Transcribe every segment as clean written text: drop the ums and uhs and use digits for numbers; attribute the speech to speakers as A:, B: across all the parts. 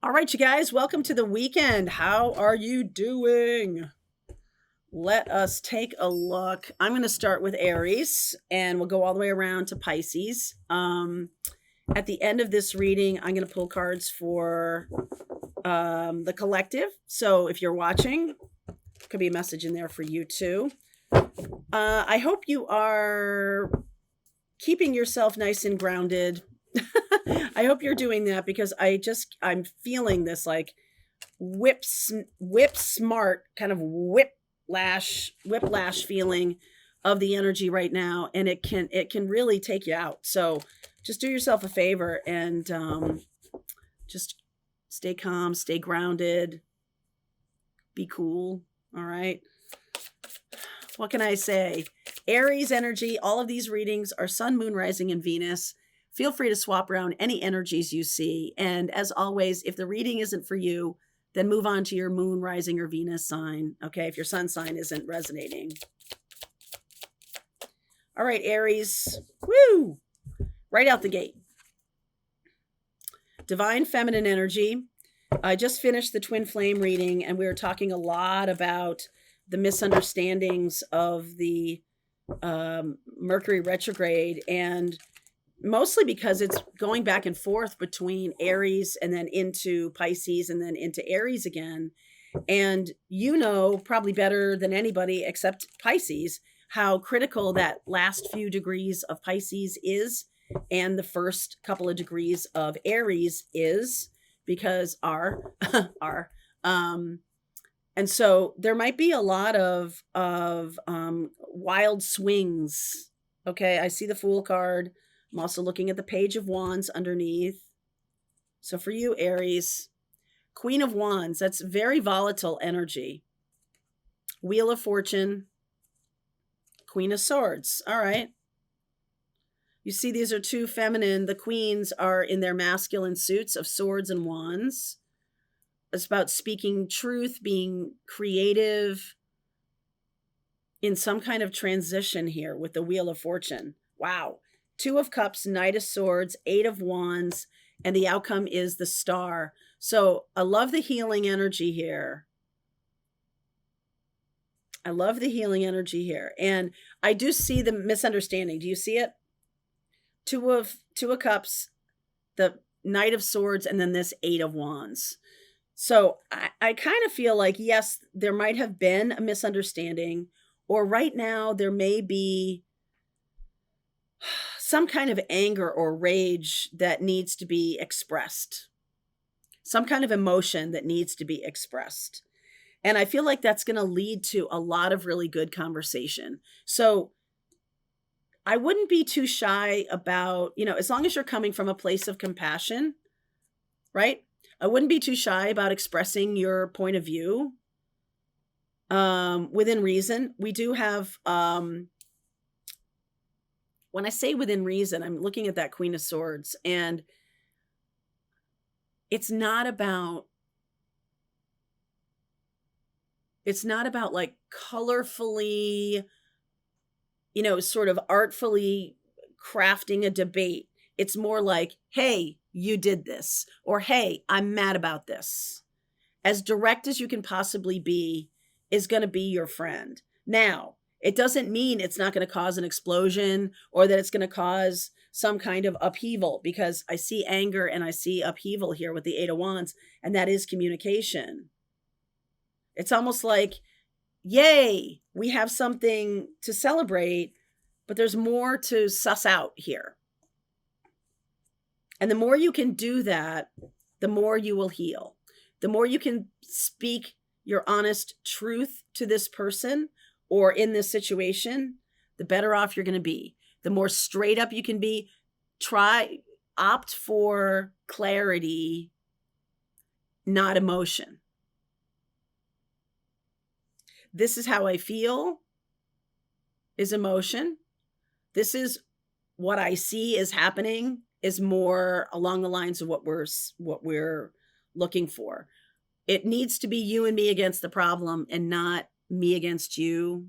A: All right, you guys, welcome to the weekend. How are you doing? Let us take a look. I'm going to start with Aries and we'll go all the way around to Pisces. At the end of this reading, I'm going to pull cards for the collective. So if you're watching, could be a message in there for you too. I hope you are keeping yourself nice and grounded. I hope you're doing that because I'm feeling this like whip smart kind of whiplash feeling of the energy right now, and it can really take you out. So just do yourself a favor and just stay calm, stay grounded, be cool. All right. What can I say? Aries energy, all of these readings are Sun, Moon, Rising, and Venus. Feel free to swap around any energies you see. And as always, if the reading isn't for you, then move on to your Moon, Rising, or Venus sign. Okay, if your Sun sign isn't resonating. All right, Aries. Woo! Right out the gate. Divine Feminine energy. I just finished the Twin Flame reading, and we were talking a lot about the misunderstandings of the Mercury retrograde, and mostly because it's going back and forth between Aries and then into Pisces and then into Aries again. And you know probably better than anybody except Pisces how critical that last few degrees of Pisces is and the first couple of degrees of Aries is, because and so there might be a lot of wild swings. Okay, I see the Fool card. I'm also looking at the Page of Wands underneath. So for you, Aries, Queen of Wands, that's very volatile energy. Wheel of Fortune, Queen of Swords. All right. You see, these are two feminine. The queens are in their masculine suits of swords and wands. It's about speaking truth, being creative in some kind of transition here with the Wheel of Fortune. Wow. Two of Cups, Knight of Swords, Eight of Wands, and the outcome is the Star. So I love the healing energy here. I love the healing energy here. And I do see the misunderstanding. Do you see it? Two of Cups, the Knight of Swords, and then this Eight of Wands. So I kind of feel like, yes, there might have been a misunderstanding, or right now there may be some kind of anger or rage that needs to be expressed, some kind of emotion that needs to be expressed. And I feel like that's going to lead to a lot of really good conversation. So I wouldn't be too shy about, as long as you're coming from a place of compassion, right? I wouldn't be too shy about expressing your point of view within reason. We do have, when I say within reason, I'm looking at that Queen of Swords, and it's not about like colorfully, sort of artfully crafting a debate. It's more like, hey, you did this, or hey, I'm mad about this. As direct as you can possibly be is going to be your friend. Now, it doesn't mean it's not going to cause an explosion or that it's going to cause some kind of upheaval, because I see anger and I see upheaval here with the Eight of Wands, and that is communication. It's almost like, yay, we have something to celebrate, but there's more to suss out here. And the more you can do that, the more you will heal. The more you can speak your honest truth to this person or in this situation, the better off you're going to be. The more straight up you can be, opt for clarity, not emotion. This is how I feel is emotion. This is what I see is happening is more along the lines of what we're looking for. It needs to be you and me against the problem and not me against you.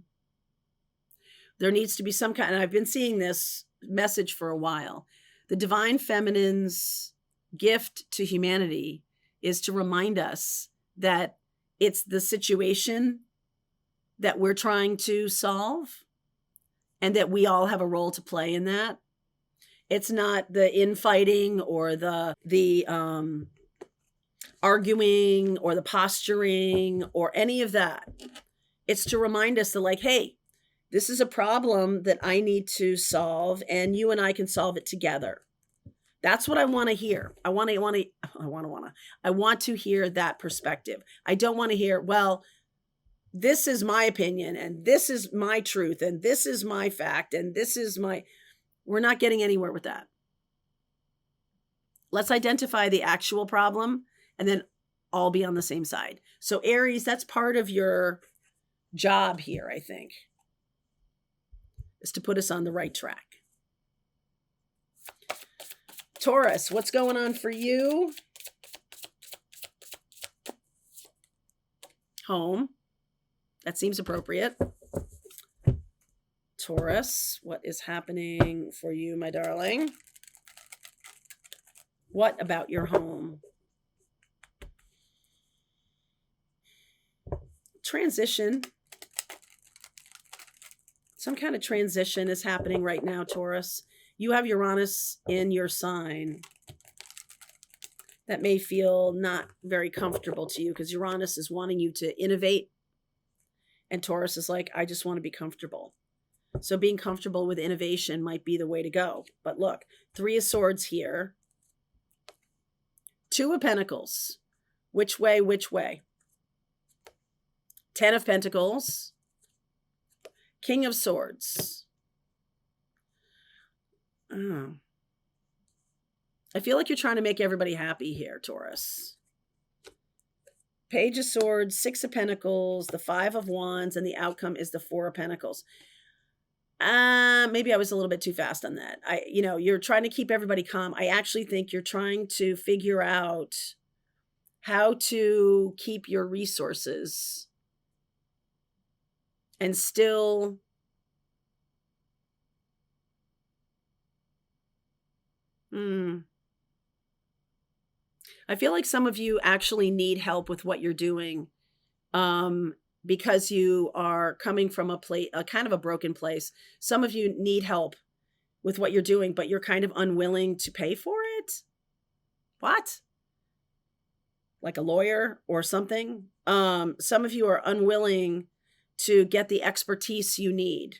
A: There needs to be some kind, and I've been seeing this message for a while. The divine feminine's gift to humanity is to remind us that it's the situation that we're trying to solve and that we all have a role to play in that. It's not the infighting or the arguing or the posturing or any of that. It's to remind us that, like, hey, this is a problem that I need to solve, and you and I can solve it together. That's what I want to hear. I want to hear that perspective. I don't want to hear, well, this is my opinion, and this is my truth, and this is my fact, and this is my... We're not getting anywhere with that. Let's identify the actual problem and then all be on the same side. So Aries, that's part of your job here, I think, is to put us on the right track. Taurus, what's going on for you? Home. That seems appropriate. Taurus, what is happening for you, my darling? What about your home? Transition. Some kind of transition is happening right now, Taurus. You have Uranus in your sign. That may feel not very comfortable to you because Uranus is wanting you to innovate. And Taurus is like, I just want to be comfortable. So being comfortable with innovation might be the way to go. But look, 3 of Swords here. 2 of Pentacles. Which way, which way? 10 of Pentacles. King of Swords. Oh. I feel like you're trying to make everybody happy here, Taurus. Page of Swords, 6 of Pentacles, the 5 of Wands, and the outcome is the 4 of Pentacles. Maybe I was a little bit too fast on that. You're trying to keep everybody calm. I actually think you're trying to figure out how to keep your resources and still I feel like some of you actually need help with what you're doing. Because you are coming from a kind of a broken place. Some of you need help with what you're doing, but you're kind of unwilling to pay for it. What? Like a lawyer or something? Some of you are unwilling to get the expertise you need.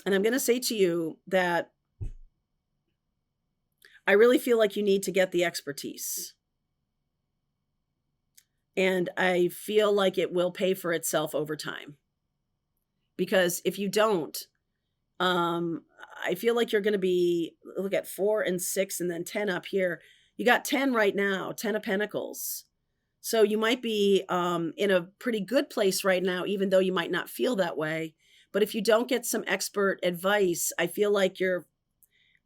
A: And I'm going to say to you that I really feel like you need to get the expertise. And I feel like it will pay for itself over time. Because if you don't, I feel like you're going to be, look at 4 and 6 and then 10 up here. You got 10 right now, 10 of Pentacles. So you might be in a pretty good place right now, even though you might not feel that way. But if you don't get some expert advice, I feel like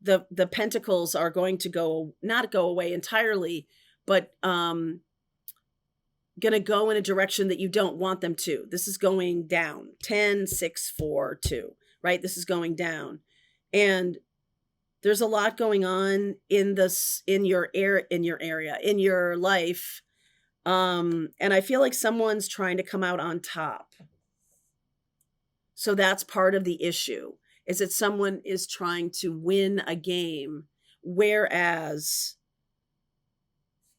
A: the Pentacles are going to not go away entirely, but going to go in a direction that you don't want them to. This is going down. 10, 6, 4, 2, right? This is going down. And there's a lot going on in your area, in your life. And I feel like someone's trying to come out on top. So that's part of the issue, is that someone is trying to win a game, whereas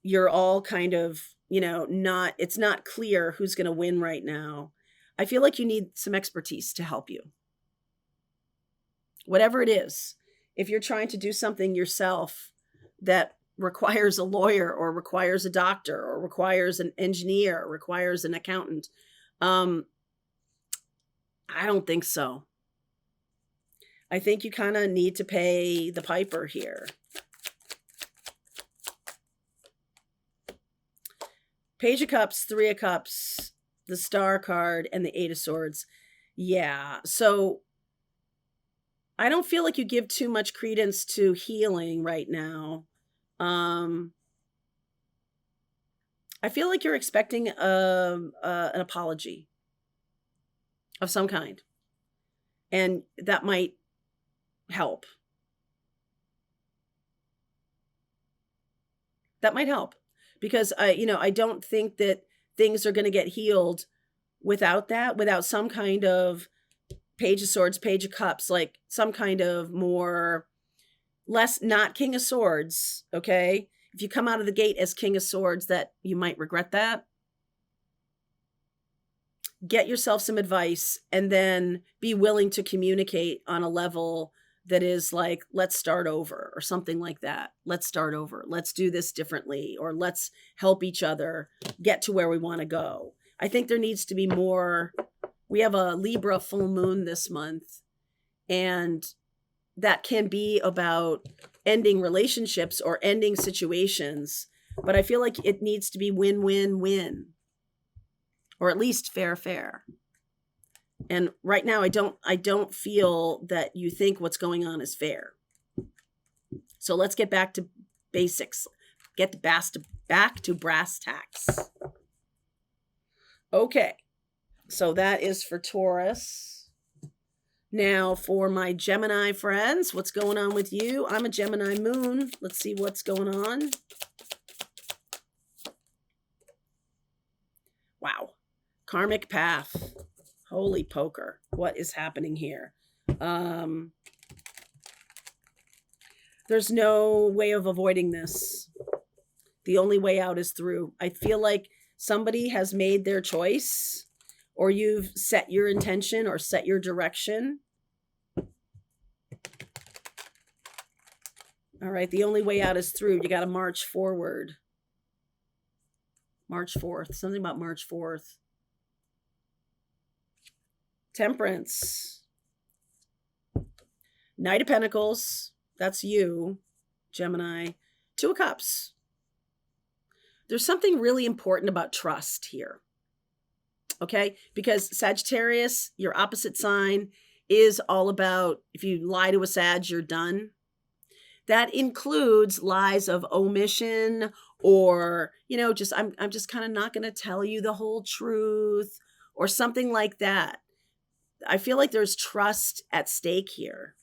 A: you're all kind of, it's not clear who's going to win right now. I feel like you need some expertise to help you. Whatever it is, if you're trying to do something yourself that requires a lawyer or requires a doctor or requires an engineer, or requires an accountant, I don't think so. I think you kind of need to pay the piper here. Page of Cups, 3 of Cups, the Star card, and the 8 of Swords. Yeah, so I don't feel like you give too much credence to healing right now. I feel like you're expecting an apology of some kind. And that might help. That might help, because I don't think that things are going to get healed without that, without some kind of Page of Swords, Page of Cups, like some kind of more, less, not King of Swords. Okay. If you come out of the gate as King of Swords, that you might regret that. Get yourself some advice and then be willing to communicate on a level that is like, let's start over, or something like that. Let's start over. Let's do this differently, or let's help each other get to where we want to go. I think there needs to be more. We have a Libra full moon this month, and that can be about ending relationships or ending situations. But I feel like it needs to be win-win-win, or at least fair. And right now, I don't feel that you think what's going on is fair. So let's get back to basics. Get back to brass tacks. Okay. So that is for Taurus. Now for my Gemini friends, what's going on with you? I'm a Gemini moon. Let's see what's going on. Wow. Karmic path. Holy poker. What is happening here? There's no way of avoiding this. The only way out is through. I feel like somebody has made their choice, or you've set your intention or set your direction. All right. The only way out is through. You got to march forward. March 4th. Something about March 4th. Temperance. Knight of Pentacles. That's you, Gemini. Two of Cups. There's something really important about trust here. Okay? Because Sagittarius, your opposite sign, is all about, if you lie to a Sag, you're done. That includes lies of omission, or, just, I'm just kind of not going to tell you the whole truth, or something like that. I feel like there's trust at stake here.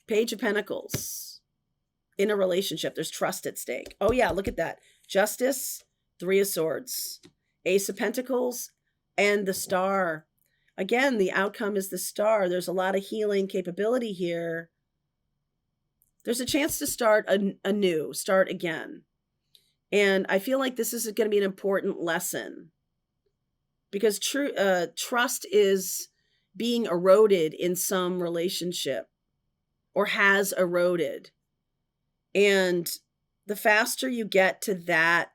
A: Page of Pentacles. In a relationship, there's trust at stake. Oh yeah, look at that. Justice, Three of Swords, Ace of Pentacles, and the Star. Again, the outcome is the Star. There's a lot of healing capability here. There's a chance to start anew, start again. And I feel like this is going to be an important lesson, because trust is being eroded in some relationship, or has eroded. And the faster you get to that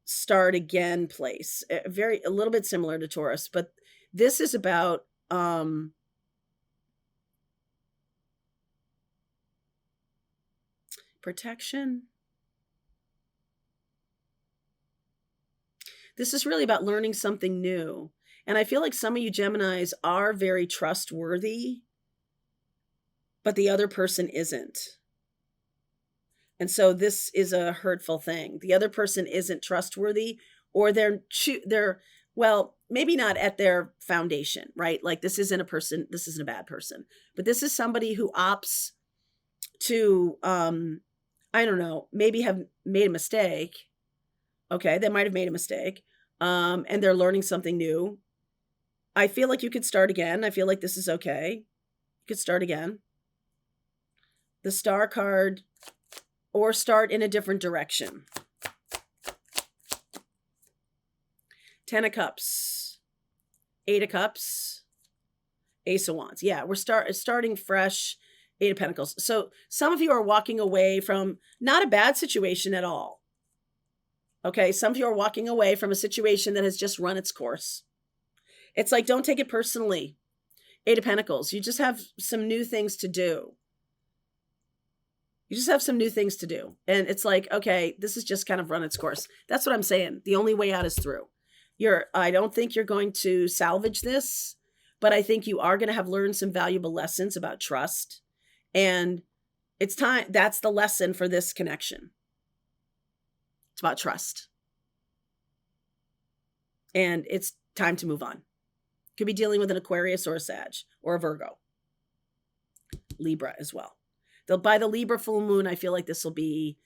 A: start again place, a little bit similar to Taurus, but this is about protection. This is really about learning something new. And I feel like some of you Geminis are very trustworthy, but the other person isn't. And so this is a hurtful thing. The other person isn't trustworthy, or they're well, maybe not at their foundation, right? Like this isn't a bad person, but this is somebody who opts to, I don't know, maybe have made a mistake. Okay, they might have made a mistake, and they're learning something new. I feel like you could start again. I feel like this is okay. You could start again. The Star card, or start in a different direction. Ten of Cups, Eight of Cups, Ace of Wands. Yeah, we're starting fresh. Eight of Pentacles. So some of you are walking away from not a bad situation at all. Okay, some of you are walking away from a situation that has just run its course. It's like, don't take it personally. Eight of Pentacles. You just have some new things to do. You just have some new things to do. And it's like, okay, this has just kind of run its course. That's what I'm saying. The only way out is through. I don't think you're going to salvage this, but I think you are going to have learned some valuable lessons about trust. And it's time. That's the lesson for this connection. It's about trust. And it's time to move on. Could be dealing with an Aquarius or a Sag or a Virgo. Libra as well. By the Libra full moon, I feel like this will be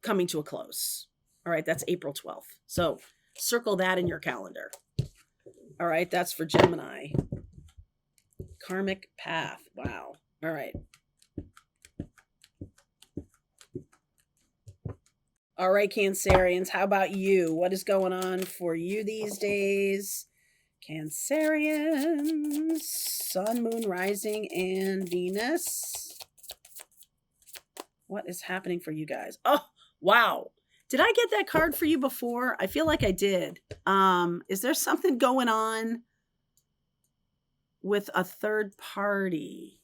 A: coming to a close. All right, that's April 12th. So circle that in your calendar. All right, that's for Gemini. Karmic path. Wow. All right. All right, Cancerians, how about you? What is going on for you these days? Cancerians, Sun, Moon, Rising, and Venus. What is happening for you guys? Oh, wow. Did I get that card for you before? I feel like I did. Is there something going on with a third party?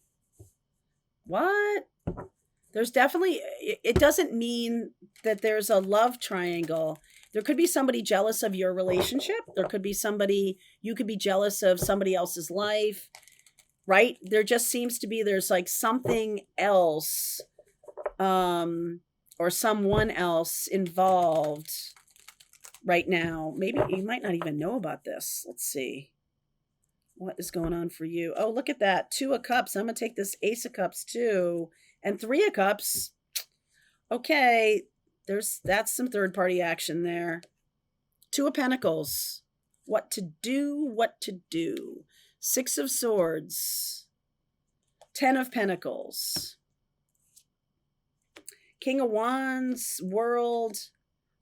A: What? There's definitely, it doesn't mean that there's a love triangle. There could be somebody jealous of your relationship. There could be somebody, you could be jealous of somebody else's life, right? There just seems to be, there's like something else, or someone else involved right now. Maybe you might not even know about this. Let's see. What is going on for you? Oh, look at that. 2 of Cups. I'm going to take this Ace of Cups too. And 3 of Cups. Okay. That's some third party action there. 2 of Pentacles. What to do. 6 of Swords. 10 of Pentacles. King of Wands, World,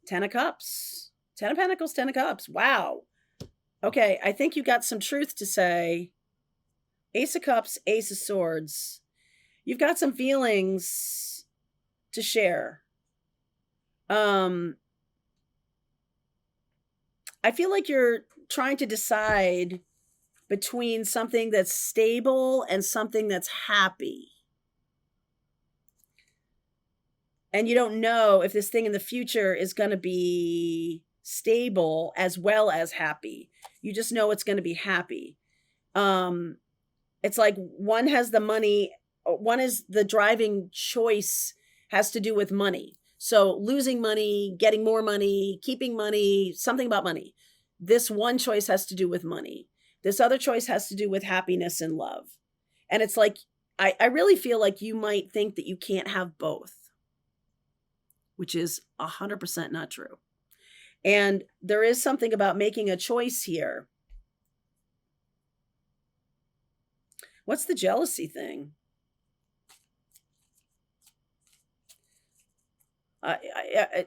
A: 10 of Cups. 10 of Pentacles, 10 of Cups. Wow. Okay, I think you got some truth to say. Ace of Cups, Ace of Swords. You've got some feelings to share. I feel like you're trying to decide between something that's stable and something that's happy. And you don't know if this thing in the future is going to be stable as well as happy. You just know it's going to be happy. It's like one has the money, one is the driving choice has to do with money. So losing money, getting more money, keeping money, something about money. This one choice has to do with money. This other choice has to do with happiness and love. And it's like, I really feel like you might think that you can't have both, which is 100% not true. And there is something about making a choice here. What's the jealousy thing?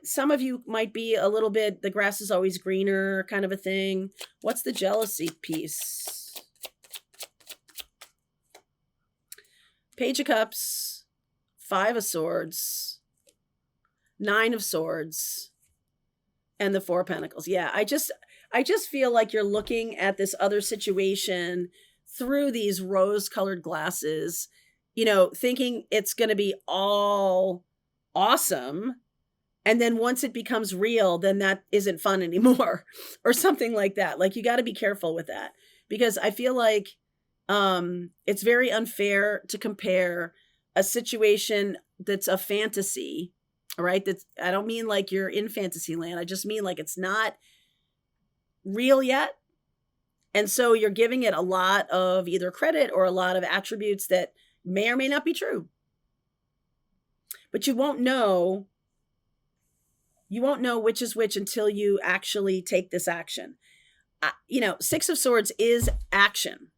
A: Some of you might be a little bit, the grass is always greener kind of a thing. What's the jealousy piece? Page of Cups, 5 of Swords, 9 of Swords, and the 4 of Pentacles. Yeah, I just feel like you're looking at this other situation through these rose-colored glasses, you know, thinking it's going to be all awesome. And then once it becomes real, then that isn't fun anymore or something like that. Like, you got to be careful with that, because I feel like it's very unfair to compare a situation that's a fantasy. All right. That's, I don't mean like you're in fantasy land. I just mean like it's not real yet. And so you're giving it a lot of either credit or a lot of attributes that may or may not be true. But you won't know which is which until you actually take this action. You know, 6 of Swords is action,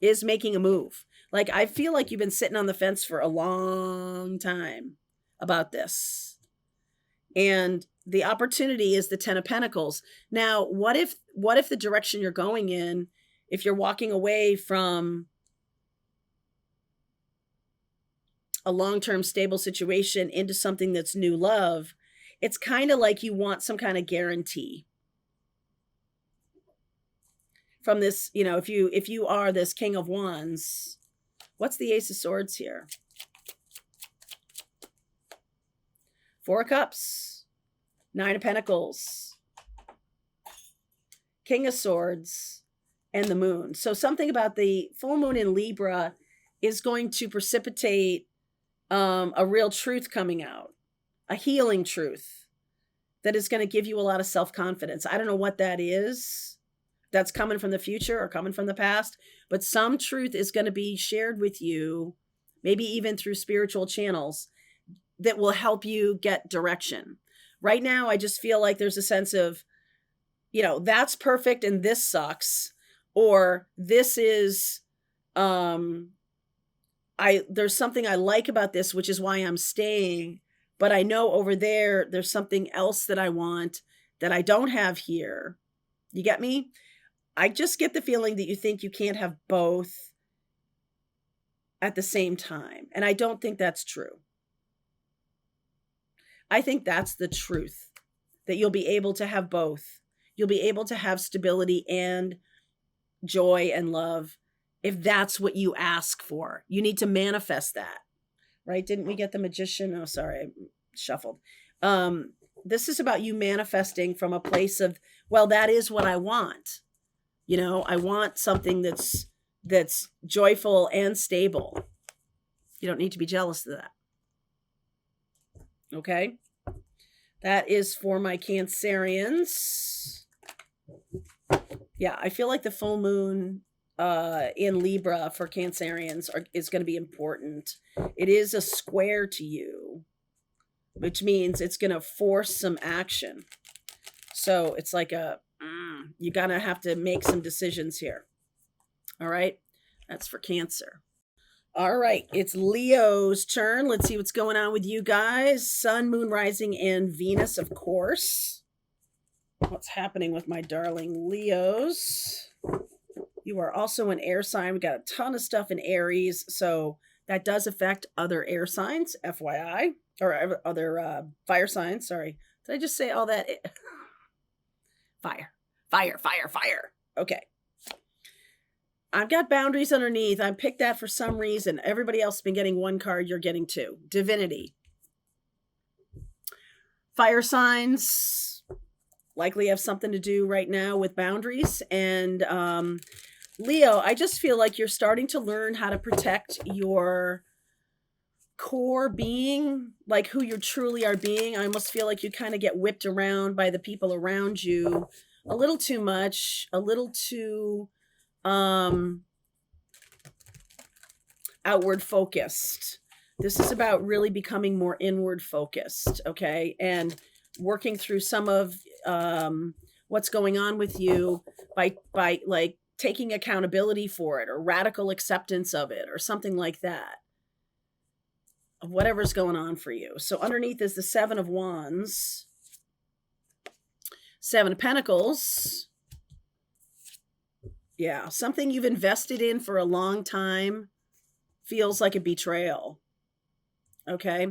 A: is making a move. Like, I feel like you've been sitting on the fence for a long time about this. And the opportunity is the 10 of Pentacles. Now, what if the direction you're going in, if you're walking away from a long-term stable situation into something that's new love, it's kind of like you want some kind of guarantee from this, you know, if you are this King of Wands. What's the Ace of Swords here? 4 of Cups, 9 of Pentacles, King of Swords, and the Moon. So something about the full moon in Libra is going to precipitate a real truth coming out, a healing truth that is going to give you a lot of self-confidence. I don't know what that is. That's coming from the future or coming from the past, but some truth is going to be shared with you, maybe even through spiritual channels, that will help you get direction. Right now, I just feel like there's a sense of, that's perfect and this sucks, or this is, there's something I like about this, which is why I'm staying, but I know over there's something else that I want that I don't have here. You get me? I just get the feeling that you think you can't have both at the same time. And I don't think that's true. I think that's the truth, that you'll be able to have both. You'll be able to have stability and joy and love if that's what you ask for. You need to manifest that, right? Didn't we get the Magician? Oh, sorry, I shuffled. This is about you manifesting from a place of, well, that is what I want. I want something that's joyful and stable. You don't need to be jealous of that. Okay? That is for my Cancerians. Yeah, I feel like the full moon in Libra for Cancerians is going to be important. It is a square to you, which means it's going to force some action. So it's like you're going to have to make some decisions here. All right. That's for Cancer. All right. It's Leo's turn. Let's see what's going on with you guys. Sun, moon, rising, and Venus, of course. What's happening with my darling Leos? You are also an air sign. We got a ton of stuff in Aries. So that does affect other air signs, FYI, or other fire signs. Sorry. Did I just say all that? Fire. Okay. I've got boundaries underneath. I picked that for some reason. Everybody else has been getting one card. You're getting two. Divinity. Fire signs likely have something to do right now with boundaries. And Leo, I just feel like you're starting to learn how to protect your core being, like who you truly are being. I almost feel like you kind of get whipped around by the people around you a little too much, a little too outward focused. This is about really becoming more inward focused, okay? And working through some of what's going on with you by like taking accountability for it, or radical acceptance of it, or something like that, of whatever's going on for you. So underneath is the Seven of Wands, Seven of Pentacles. Yeah, something you've invested in for a long time feels like a betrayal. Okay?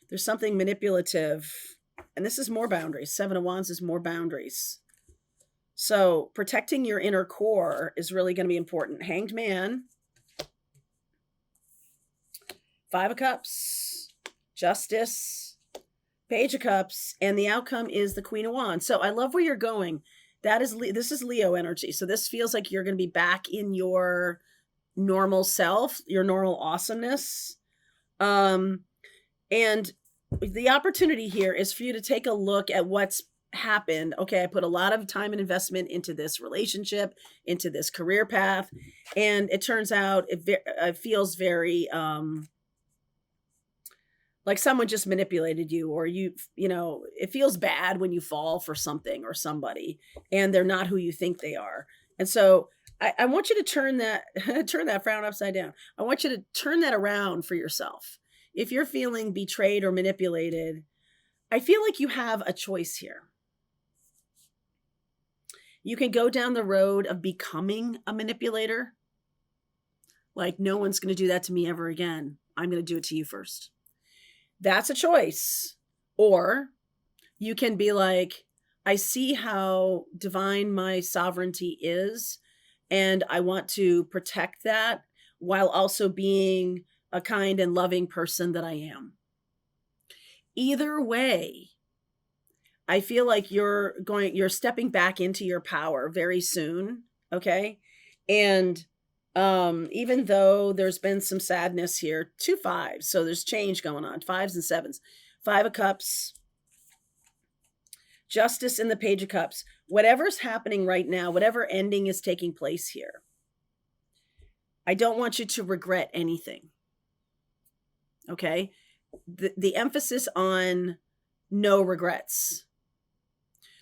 A: There's something manipulative. And this is more boundaries. Seven of Wands is more boundaries. So protecting your inner core is really going to be important. Hanged Man. Five of Cups. Justice. Page of Cups. And the outcome is the Queen of Wands. So I love where you're going. This is Leo energy. So this feels like you're going to be back in your normal self, your normal awesomeness. And the opportunity here is for you to take a look at what's happened. Okay, I put a lot of time and investment into this relationship, into this career path, and it turns out it feels very like someone just manipulated you, or it feels bad when you fall for something or somebody and they're not who you think they are. And so I want you to turn that frown upside down. I want you to turn that around for yourself. If you're feeling betrayed or manipulated, I feel like you have a choice here. You can go down the road of becoming a manipulator. Like, no one's going to do that to me ever again. I'm going to do it to you first. That's a choice. Or you can be like, I see how divine my sovereignty is, and I want to protect that while also being a kind and loving person that I am. Either way, I feel like you're stepping back into your power very soon. Okay. And even though there's been some sadness here, 2 5s. So there's change going on, 5s and 7s, 5 of Cups, Justice, and the Page of Cups. Whatever's happening right now, whatever ending is taking place here, I don't want you to regret anything. Okay. the emphasis on no regrets.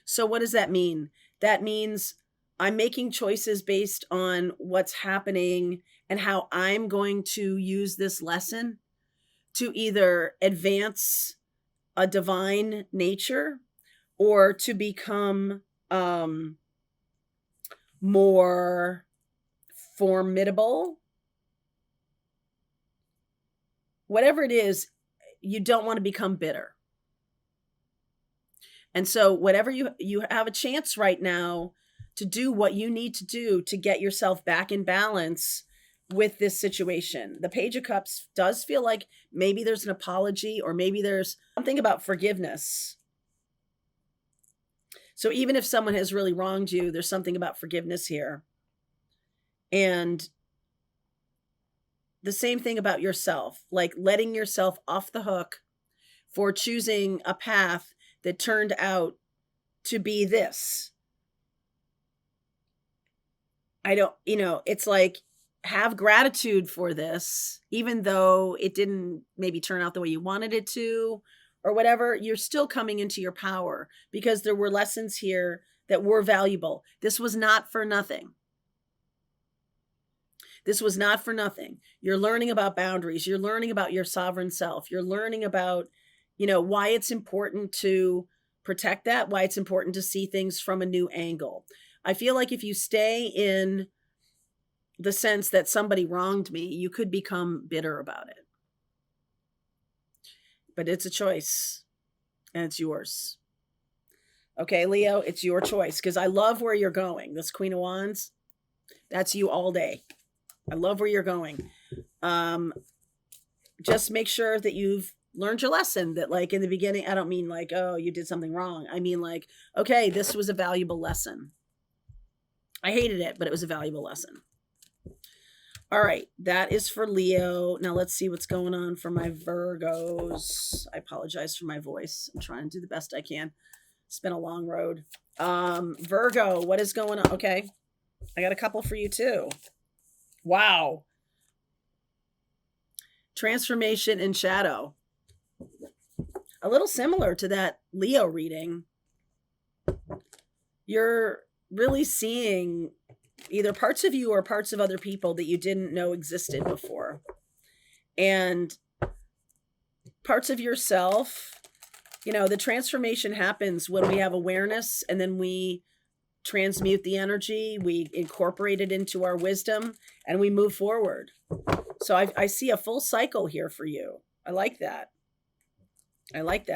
A: So what does that mean? That means I'm making choices based on what's happening and how I'm going to use this lesson to either advance a divine nature or to become more formidable. Whatever it is, you don't want to become bitter. And so whatever you have a chance right now to do what you need to do to get yourself back in balance with this situation. The Page of Cups does feel like maybe there's an apology or maybe there's something about forgiveness. So even if someone has really wronged you, there's something about forgiveness here. And the same thing about yourself, like letting yourself off the hook for choosing a path that turned out to be this. It's like, have gratitude for this, even though it didn't maybe turn out the way you wanted it to, or whatever. You're still coming into your power because there were lessons here that were valuable. This was not for nothing. This was not for nothing. You're learning about boundaries. You're learning about your sovereign self. You're learning about, why it's important to protect that, why it's important to see things from a new angle. I feel like if you stay in the sense that somebody wronged me, you could become bitter about it. But it's a choice, and it's yours. Okay, Leo, it's your choice, because I love where you're going. This Queen of Wands, that's you all day. I love where you're going. Just make sure that you've learned your lesson, that like in the beginning, I don't mean like, oh, you did something wrong. I mean like, okay, this was a valuable lesson. I hated it, but it was a valuable lesson. All right, that is for Leo. Now let's see what's going on for my Virgos. I apologize for my voice. I'm trying to do the best I can. It's been a long road. Virgo, what is going on? Okay, I got a couple for you too. Wow. Transformation in shadow. A little similar to that Leo reading. You're really seeing either parts of you or parts of other people that you didn't know existed before. And parts of yourself, the transformation happens when we have awareness and then we transmute the energy, we incorporate it into our wisdom, and we move forward. So I see a full cycle here for you. I like that.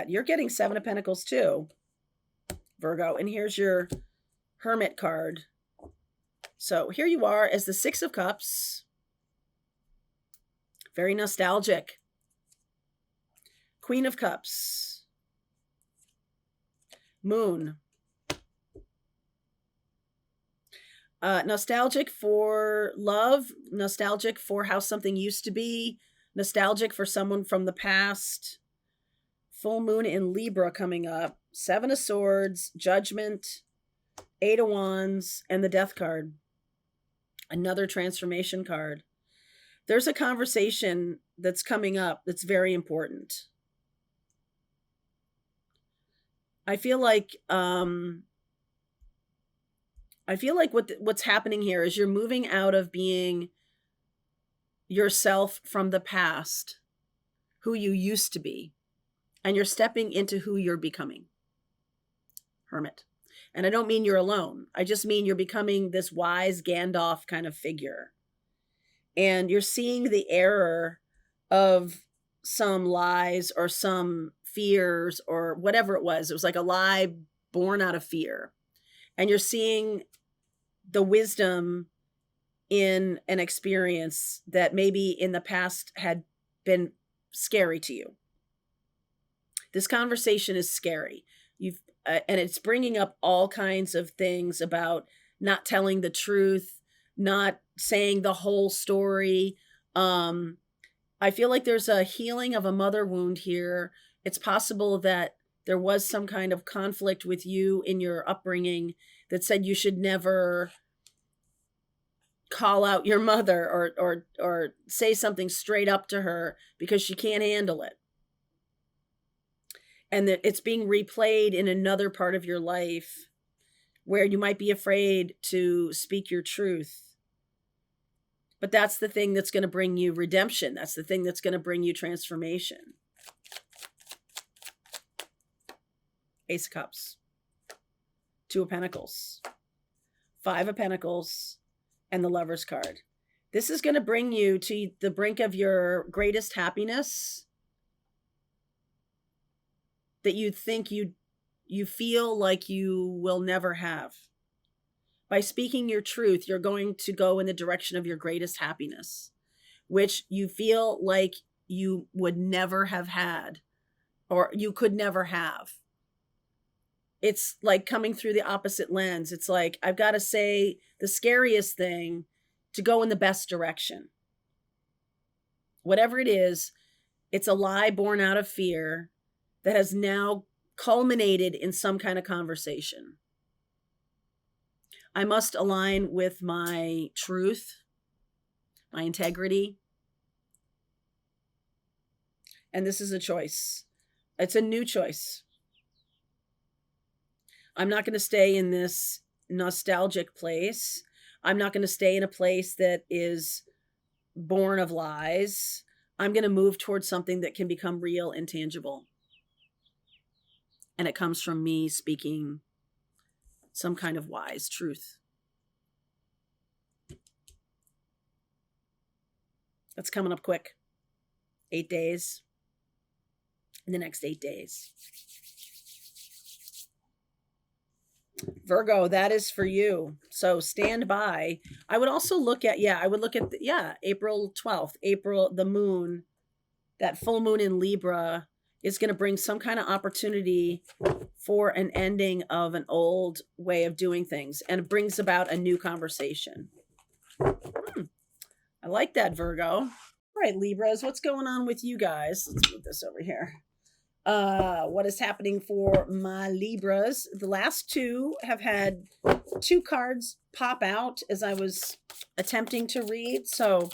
A: You're getting 7 of Pentacles too, Virgo. And here's your Hermit card. So here you are as the 6 of Cups. Very nostalgic. Queen of Cups. Moon. Nostalgic for love, nostalgic for how something used to be, nostalgic for someone from the past. Full moon in Libra coming up. 7 of Swords, Judgment, 8 of Wands, and the Death card. Another transformation card. There's a conversation that's coming up that's very important. I feel like what's happening here is you're moving out of being yourself from the past, who you used to be, and you're stepping into who you're becoming. Hermit. And I don't mean you're alone. I just mean you're becoming this wise Gandalf kind of figure. And you're seeing the error of some lies or some fears or whatever it was. It was like a lie born out of fear. And you're seeing the wisdom in an experience that maybe in the past had been scary to you. This conversation is scary. And it's bringing up all kinds of things about not telling the truth, not saying the whole story. I feel like there's a healing of a mother wound here. It's possible that there was some kind of conflict with you in your upbringing that said you should never call out your mother or say something straight up to her because she can't handle it. and that it's being replayed in another part of your life where you might be afraid to speak your truth. But that's the thing that's going to bring you redemption. That's the thing that's going to bring you transformation. Ace of Cups, Two of Pentacles, Five of Pentacles, and the Lover's card. This is going to bring you to the brink of your greatest happiness that you think you feel like you will never have. By speaking your truth, you're going to go in the direction of your greatest happiness, which you feel like you would never have had, or you could never have. It's like coming through the opposite lens. It's like, I've got to say the scariest thing to go in the best direction. Whatever it is, it's a lie born out of fear that has now culminated in some kind of conversation. I must align with my truth, my integrity. And this is a choice. It's a new choice. I'm not going to stay in this nostalgic place. I'm not going to stay in a place that is born of lies. I'm going to move towards something that can become real and tangible. And it comes from me speaking some kind of wise truth. That's coming up quick. 8 days. In the next 8 days. Virgo, that is for you. So stand by. I would also look at, April 12th, the moon, that full moon in Libra is going to bring some kind of opportunity for an ending of an old way of doing things, and it brings about a new conversation. I like that, Virgo. All right, Libras, what's going on with you guys? Let's move this over here. What is happening for my Libras? The last two have had 2 cards pop out as I was attempting to read. So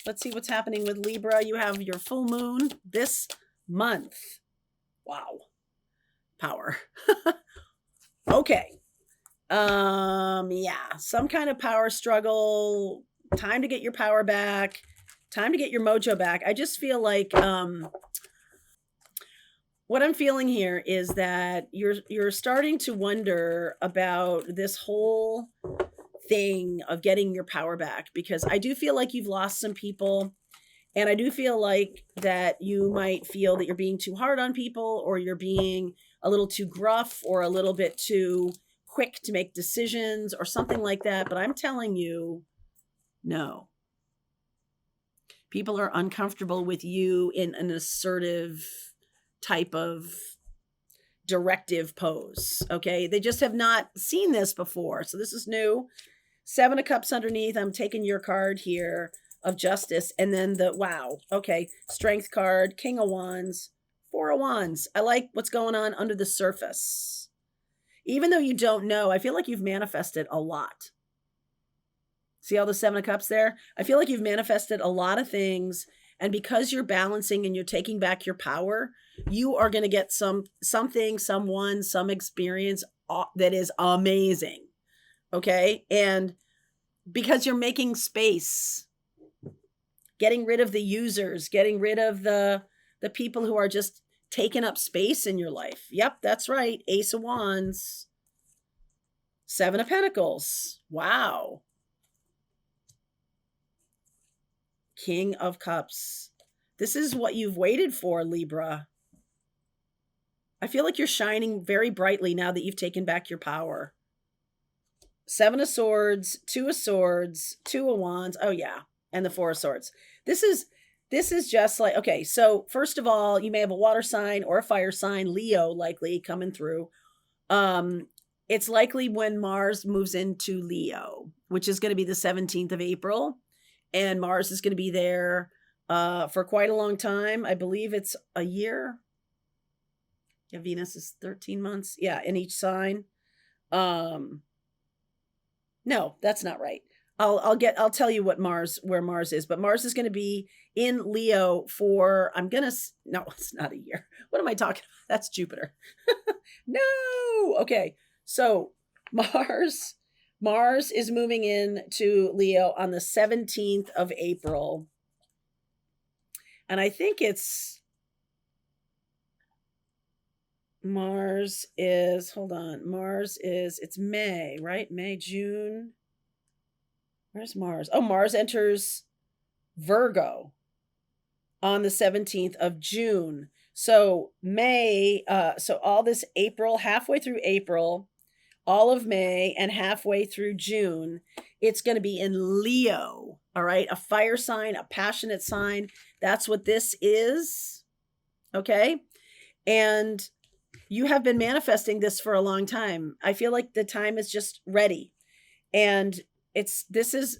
A: let's see what's happening with Libra. You have your full moon this month. Wow. Power. Okay. Yeah, some kind of power struggle. Time to get your power back. Time to get your mojo back. I just feel like what I'm feeling here is that you're starting to wonder about this whole thing of getting your power back, because I do feel like you've lost some people, and I do feel like that you might feel that you're being too hard on people, or you're being a little too gruff, or a little bit too quick to make decisions, or something like that. But I'm telling you, no. People are uncomfortable with you in an assertive type of directive pose. Okay. They just have not seen this before. So this is new. 7 of Cups underneath. I'm taking your card here of Justice. And then okay. Strength card, King of Wands, 4 of Wands. I like what's going on under the surface. Even though you don't know, I feel like you've manifested a lot. See all the 7 of Cups there? I feel like you've manifested a lot of things. And because you're balancing and you're taking back your power, you are going to get something, someone, some experience that is amazing. Okay. And because you're making space, getting rid of the users, getting rid of the people who are just taking up space in your life. Yep, that's right. Ace of Wands, 7 of Pentacles. Wow. King of Cups. This is what you've waited for, Libra. I feel like you're shining very brightly now that you've taken back your power. 7 of Swords, 2 of Swords, 2 of Wands. Oh yeah. And the 4 of Swords. This is just like, okay, so first of all, you may have a water sign or a fire sign, Leo likely coming through. It's likely when Mars moves into Leo, which is going to be the 17th of April. And Mars is going to be there for quite a long time. I believe it's a year. Yeah, Venus is 13 months. Yeah, in each sign. No, that's not right. I'll tell you where Mars is, but Mars is going to be in Leo for, no, it's not a year. What am I talking about? That's Jupiter. No. Okay. So Mars is moving in to Leo on the 17th of April. And I think it's it's May, right? May, June. Where's Mars? Oh, Mars enters Virgo on the 17th of June. So so all this April, halfway through April, all of May, and halfway through June, it's going to be in Leo. All right. A fire sign, a passionate sign. That's what this is. Okay. And you have been manifesting this for a long time. I feel like the time is just ready. And this is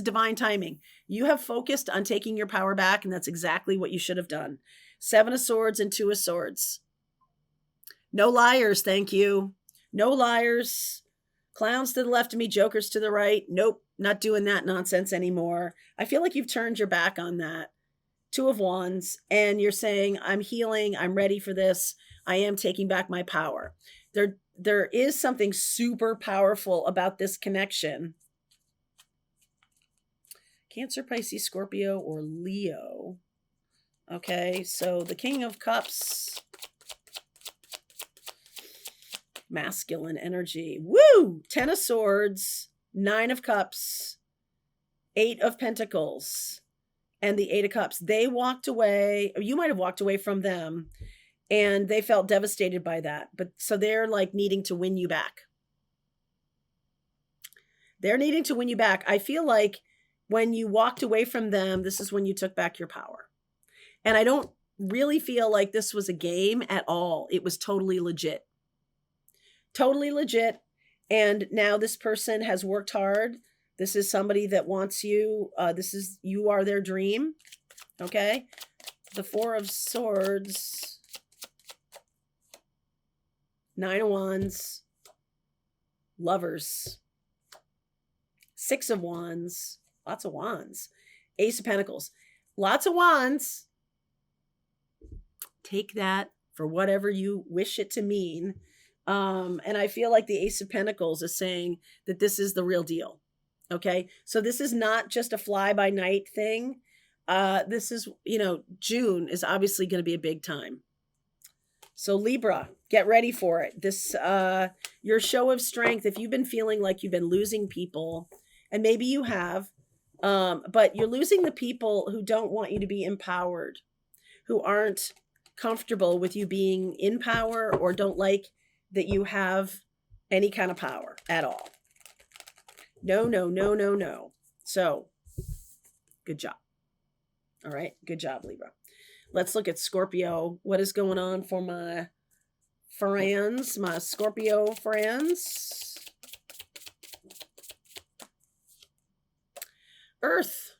A: divine timing. You have focused on taking your power back, and that's exactly what you should have done. 7 of Swords and 2 of Swords. No liars, thank you. No liars. Clowns to the left of me, jokers to the right. Nope, not doing that nonsense anymore. I feel like you've turned your back on that. 2 of Wands, and you're saying, I'm healing, I'm ready for this. I am taking back my power. There is something super powerful about this connection. Cancer, Pisces, Scorpio, or Leo. Okay, so the King of Cups. Masculine energy. Woo! 10 of Swords, 9 of Cups, 8 of Pentacles, and the 8 of Cups. They walked away, or you might have walked away from them, and they felt devastated by that. But so they're like needing to win you back. They're needing to win you back. I feel like when you walked away from them, this is when you took back your power. And I don't really feel like this was a game at all. It was totally legit. Totally legit. And now this person has worked hard. This is somebody that wants you. You are their dream. Okay. The 4 of Swords. 9 of Wands. Lovers. 6 of Wands. Lots of Wands. Ace of Pentacles. Lots of Wands. Take that for whatever you wish it to mean. And I feel like the Ace of Pentacles is saying that this is the real deal. Okay. So this is not just a fly by night thing. This is, June is obviously going to be a big time. So Libra, get ready for it. This, your show of strength, if you've been feeling like you've been losing people, and maybe you have, but you're losing the people who don't want you to be empowered, who aren't comfortable with you being in power, or don't like that you have any kind of power at all. No, no, no, no, no. So good job. All right. Good job, Libra. Let's look at Scorpio. What is going on for my friends, my Scorpio friends? Earth.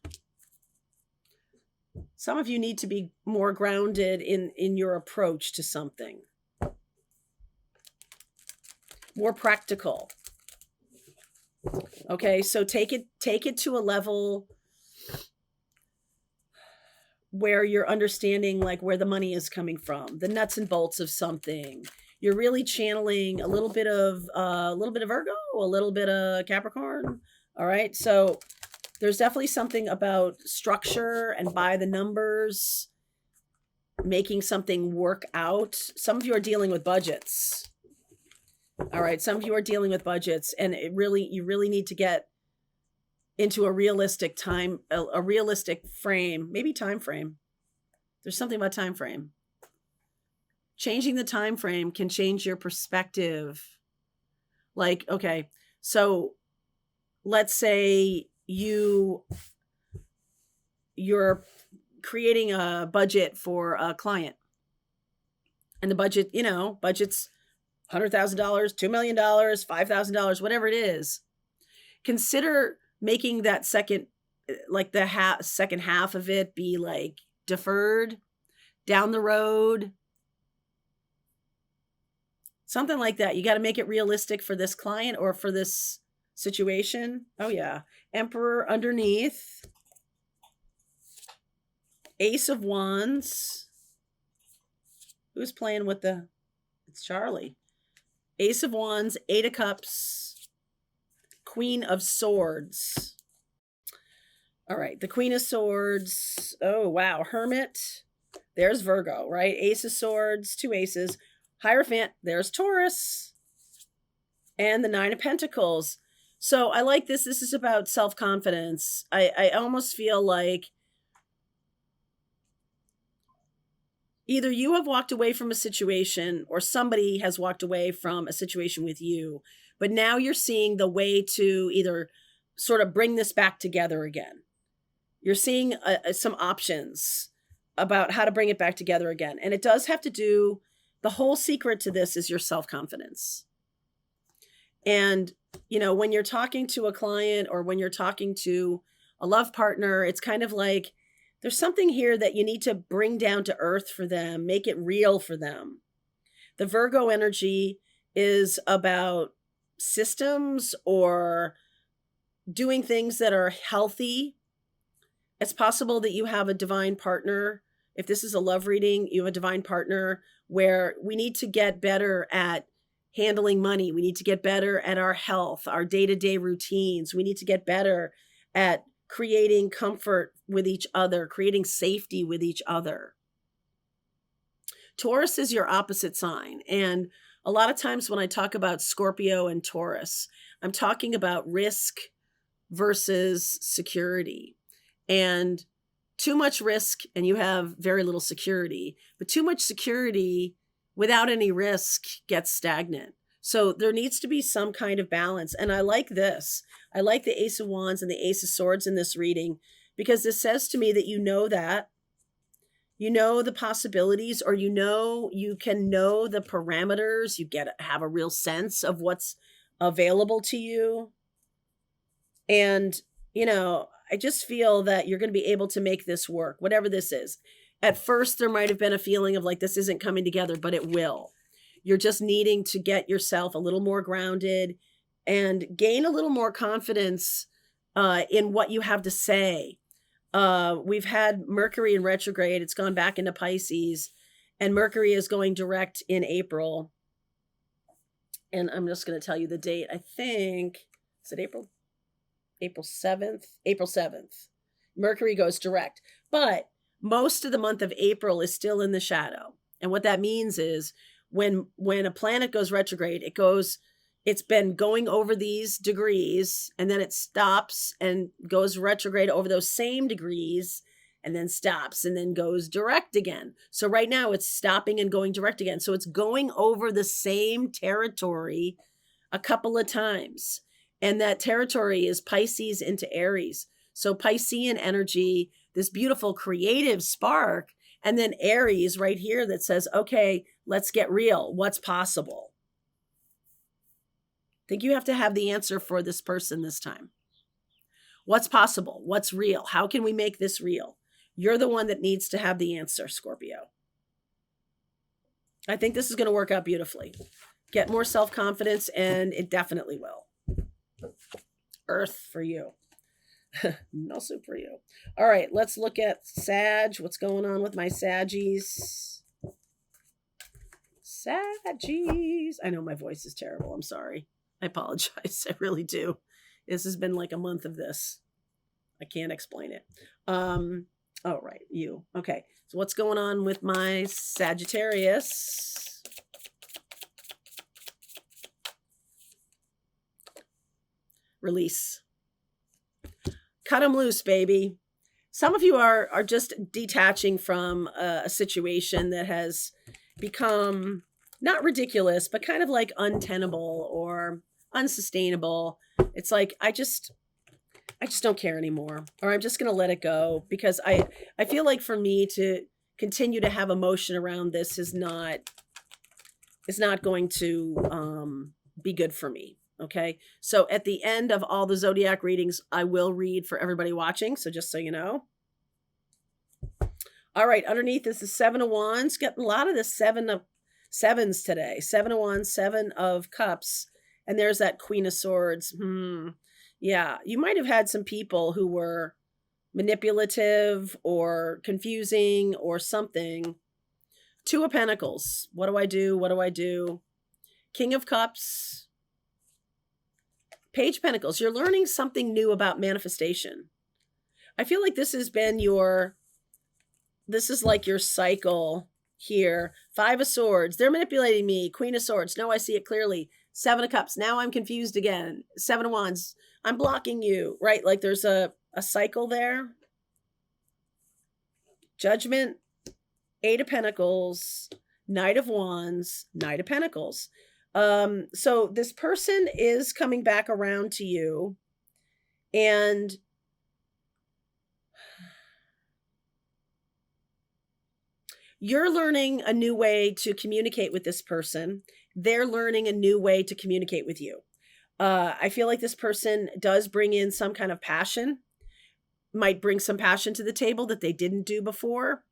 A: Some of you need to be more grounded in your approach to something. More practical. Okay, so take it to a level where you're understanding like where the money is coming from, the nuts and bolts of something. You're really channeling a little bit of Virgo, a little bit of Capricorn. All right, so there's definitely something about structure and by the numbers, making something work out. Some of you are dealing with budgets. All right, some of you are dealing with budgets, and you really need to get into a realistic a realistic frame, maybe time frame. There's something about time frame. Changing the time frame can change your perspective. Like, okay, so let's say you're creating a budget for a client, and the budget, budget's $100,000, $2 million, $5,000, whatever it is. Consider making that second half of it be like deferred down the road. Something like that. You got to make it realistic for this client or for this situation. Oh yeah. Emperor underneath. Ace of Wands. Who's playing with the... It's Charlie. Ace of Wands, Eight of Cups, Queen of Swords. All right, the Queen of Swords. Oh, wow. Hermit. There's Virgo, right? Ace of Swords, two aces. Hierophant. There's Taurus. And the Nine of Pentacles. So I like this. This is about self-confidence. I almost feel like either you have walked away from a situation or somebody has walked away from a situation with you, but now you're seeing the way to either sort of bring this back together again. You're seeing some options about how to bring it back together again. And it does have to do, the whole secret to this is your self-confidence. And, you know, when you're talking to a client or when you're talking to a love partner, it's kind of like, there's something here that you need to bring down to earth for them, make it real for them. The Virgo energy is about systems or doing things that are healthy. It's possible that you have a divine partner. If this is a love reading, you have a divine partner where we need to get better at handling money. We need to get better at our health, our day-to-day routines. We need to get better at creating comfort with each other, creating safety with each other. Taurus is your opposite sign. And a lot of times when I talk about Scorpio and Taurus, I'm talking about risk versus security. And too much risk and you have very little security, but too much security without any risk gets stagnant. So there needs to be some kind of balance. And I like this. I like the Ace of Wands and the Ace of Swords in this reading because this says to me that you know the possibilities, or you can know the parameters. You have a real sense of what's available to you. And, you know, I just feel that you're going to be able to make this work, whatever this is. At first, there might have been a feeling of like, this isn't coming together, but it will. You're just needing to get yourself a little more grounded and gain a little more confidence in what you have to say. We've had Mercury in retrograde. It's gone back into Pisces, and Mercury is going direct in April. And I'm just going to tell you the date. I think, is it April? April 7th? April 7th. Mercury goes direct. But most of the month of April is still in the shadow. And what that means is when a planet goes retrograde, it's been going over these degrees, and then it stops and goes retrograde over those same degrees, and then stops and then goes direct again. So right now it's stopping and going direct again. So it's going over the same territory a couple of times. And that territory is Pisces into Aries. So Piscean energy, this beautiful creative spark, and then Aries right here that says, okay, let's get real. What's possible? I think you have to have the answer for this person this time. What's possible? What's real? How can we make this real? You're the one that needs to have the answer, Scorpio. I think this is going to work out beautifully. Get more self-confidence, and it definitely will. Earth for you. No soup for you. All right, let's look at Sag. What's going on with my Saggies? Saggies. I know my voice is terrible. I'm sorry. I apologize. I really do. This has been like a month of this. I can't explain it. Oh, right. You. Okay. So what's going on with my Sagittarius? Release. Cut them loose, baby. Some of you are just detaching from a situation that has become not ridiculous, but kind of like untenable or unsustainable. It's like, I just don't care anymore, or I'm just going to let it go, because I feel like for me to continue to have emotion around this is not going to be good for me. Okay. So at the end of all the Zodiac readings, I will read for everybody watching. So just so you know. All right. Underneath is the Seven of Wands. Getting a lot of the Seven of Sevens today. Seven of Wands, Seven of Cups, And there's that Queen of Swords. Yeah, you might have had some people who were manipulative or confusing or something. Two of Pentacles. What do I do? What do I do? King of Cups. Page of Pentacles. You're learning something new about manifestation. I feel like this has been this is like your cycle here. Five of Swords. They're manipulating me. Queen of Swords. No, I see it clearly. Seven of Cups. Now I'm confused again. Seven of Wands. I'm blocking you, right? Like there's a cycle there. Judgment. Eight of Pentacles. Knight of Wands. Knight of Pentacles. So this person is coming back around to you, and you're learning a new way to communicate with this person. They're learning a new way to communicate with you. I feel like this person does bring in some kind of passion, might bring some passion to the table that they didn't do before.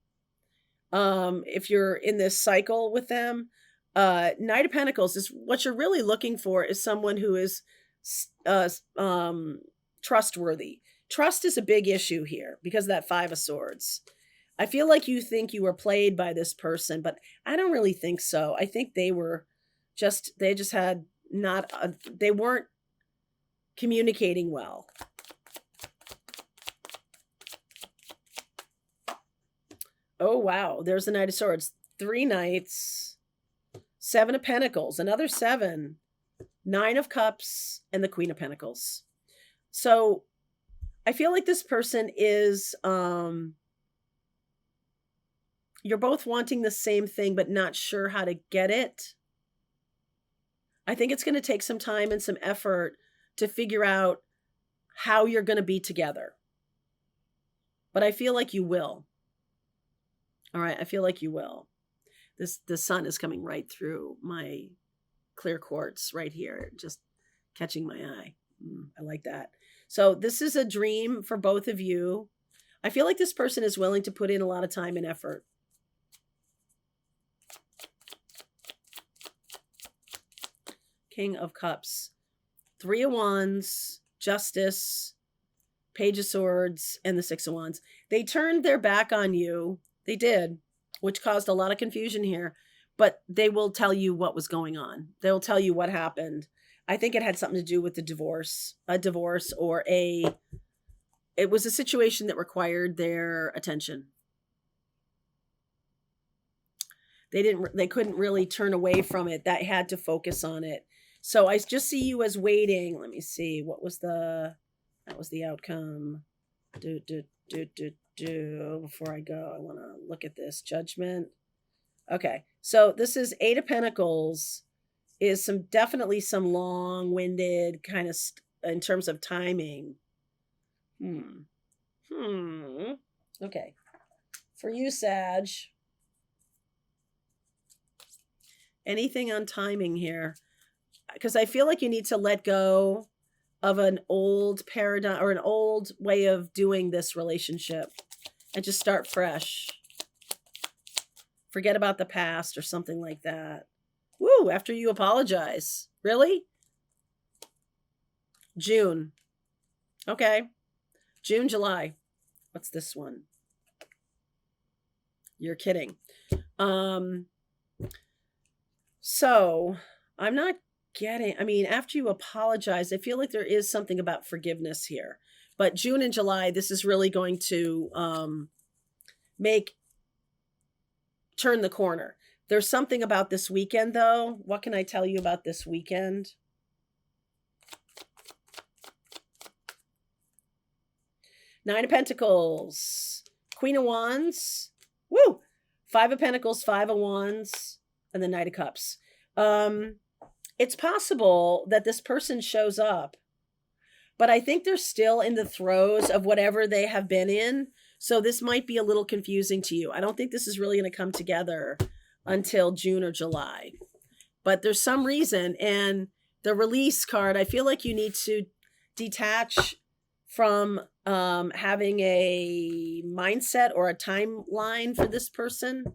A: If you're in this cycle with them, Knight of Pentacles is what you're really looking for, is someone who is trustworthy. Trust is a big issue here because of that Five of Swords. I feel like you think you were played by this person, but I don't really think so. I think they just had they weren't communicating well. Oh, wow. There's the Knight of Swords. Three Knights. Seven of Pentacles. Another seven. Nine of Cups. And the Queen of Pentacles. So I feel like this person is, you're both wanting the same thing, but not sure how to get it. I think it's going to take some time and some effort to figure out how you're going to be together. But I feel like you will. All right, I feel like you will. The sun is coming right through my clear quartz right here, just catching my eye. I like that. So this is a dream for both of you. I feel like this person is willing to put in a lot of time and effort. King of Cups. Three of Wands, Justice, Page of Swords, and the Six of Wands. They turned their back on you. They did, which caused a lot of confusion here, but they will tell you what was going on. They'll tell you what happened. I think it had something to do with a divorce or it was a situation that required their attention. They couldn't really turn away from it. That had to focus on it. So I just see you as waiting. Let me see. That was the outcome. Before I go, I want to look at this. Judgment. Okay. So this is Eight of Pentacles, is definitely some long-winded kind of in terms of timing. Okay. For you, Sag. Anything on timing here? Because I feel like you need to let go of an old paradigm or an old way of doing this relationship and just start fresh. Forget about the past or something like that. Woo, after you apologize. Really? June. Okay. June, July. What's this one? You're kidding. So I'm not after you apologize, I feel like there is something about forgiveness here. But June and July, this is really going to turn the corner. There's something about this weekend, though. What can I tell you about this weekend? Nine of Pentacles, Queen of Wands, woo! Five of Pentacles, Five of Wands, and the Knight of Cups. It's possible that this person shows up, but I think they're still in the throes of whatever they have been in. So this might be a little confusing to you. I don't think this is really going to come together until June or July. But there's some reason. And the release card, I feel like you need to detach from having a mindset or a timeline for this person.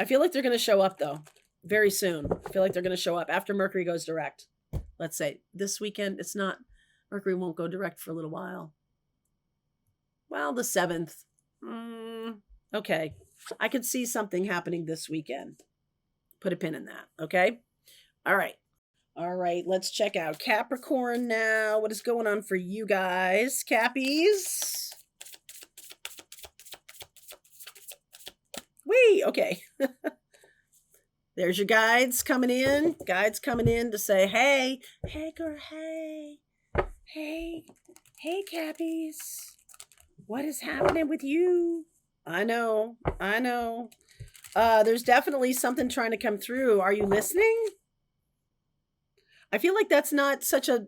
A: I feel like they're going to show up, though. very soon. I feel like they're going to show up after Mercury goes direct. Let's say this weekend. It's not, Mercury won't go direct for a little while. Well, the 7th. Okay. I could see something happening this weekend. Put a pin in that. Okay. All right. All right. Let's check out Capricorn now. What is going on for you guys? Cappies. Whee. Okay. There's your guides coming in. Guides coming in to say, hey, girl, hey, Cappies. What is happening with you? I know. There's definitely something trying to come through. Are you listening? I feel like that's not such a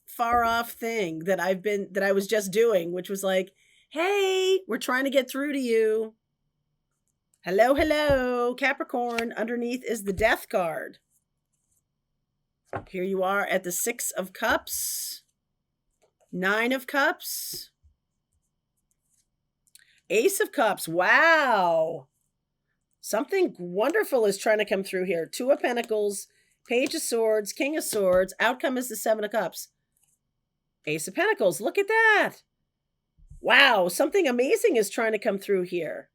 A: far off thing that I was just doing, which was like, hey, we're trying to get through to you. Hello, Capricorn. Underneath is the Death card. Here you are at the 6 of Cups, 9 of Cups, Ace of Cups. Wow. Something wonderful is trying to come through here. 2 of Pentacles, Page of Swords, King of Swords. Outcome is the 7 of Cups. Ace of Pentacles. Look at that. Wow. Something amazing is trying to come through here.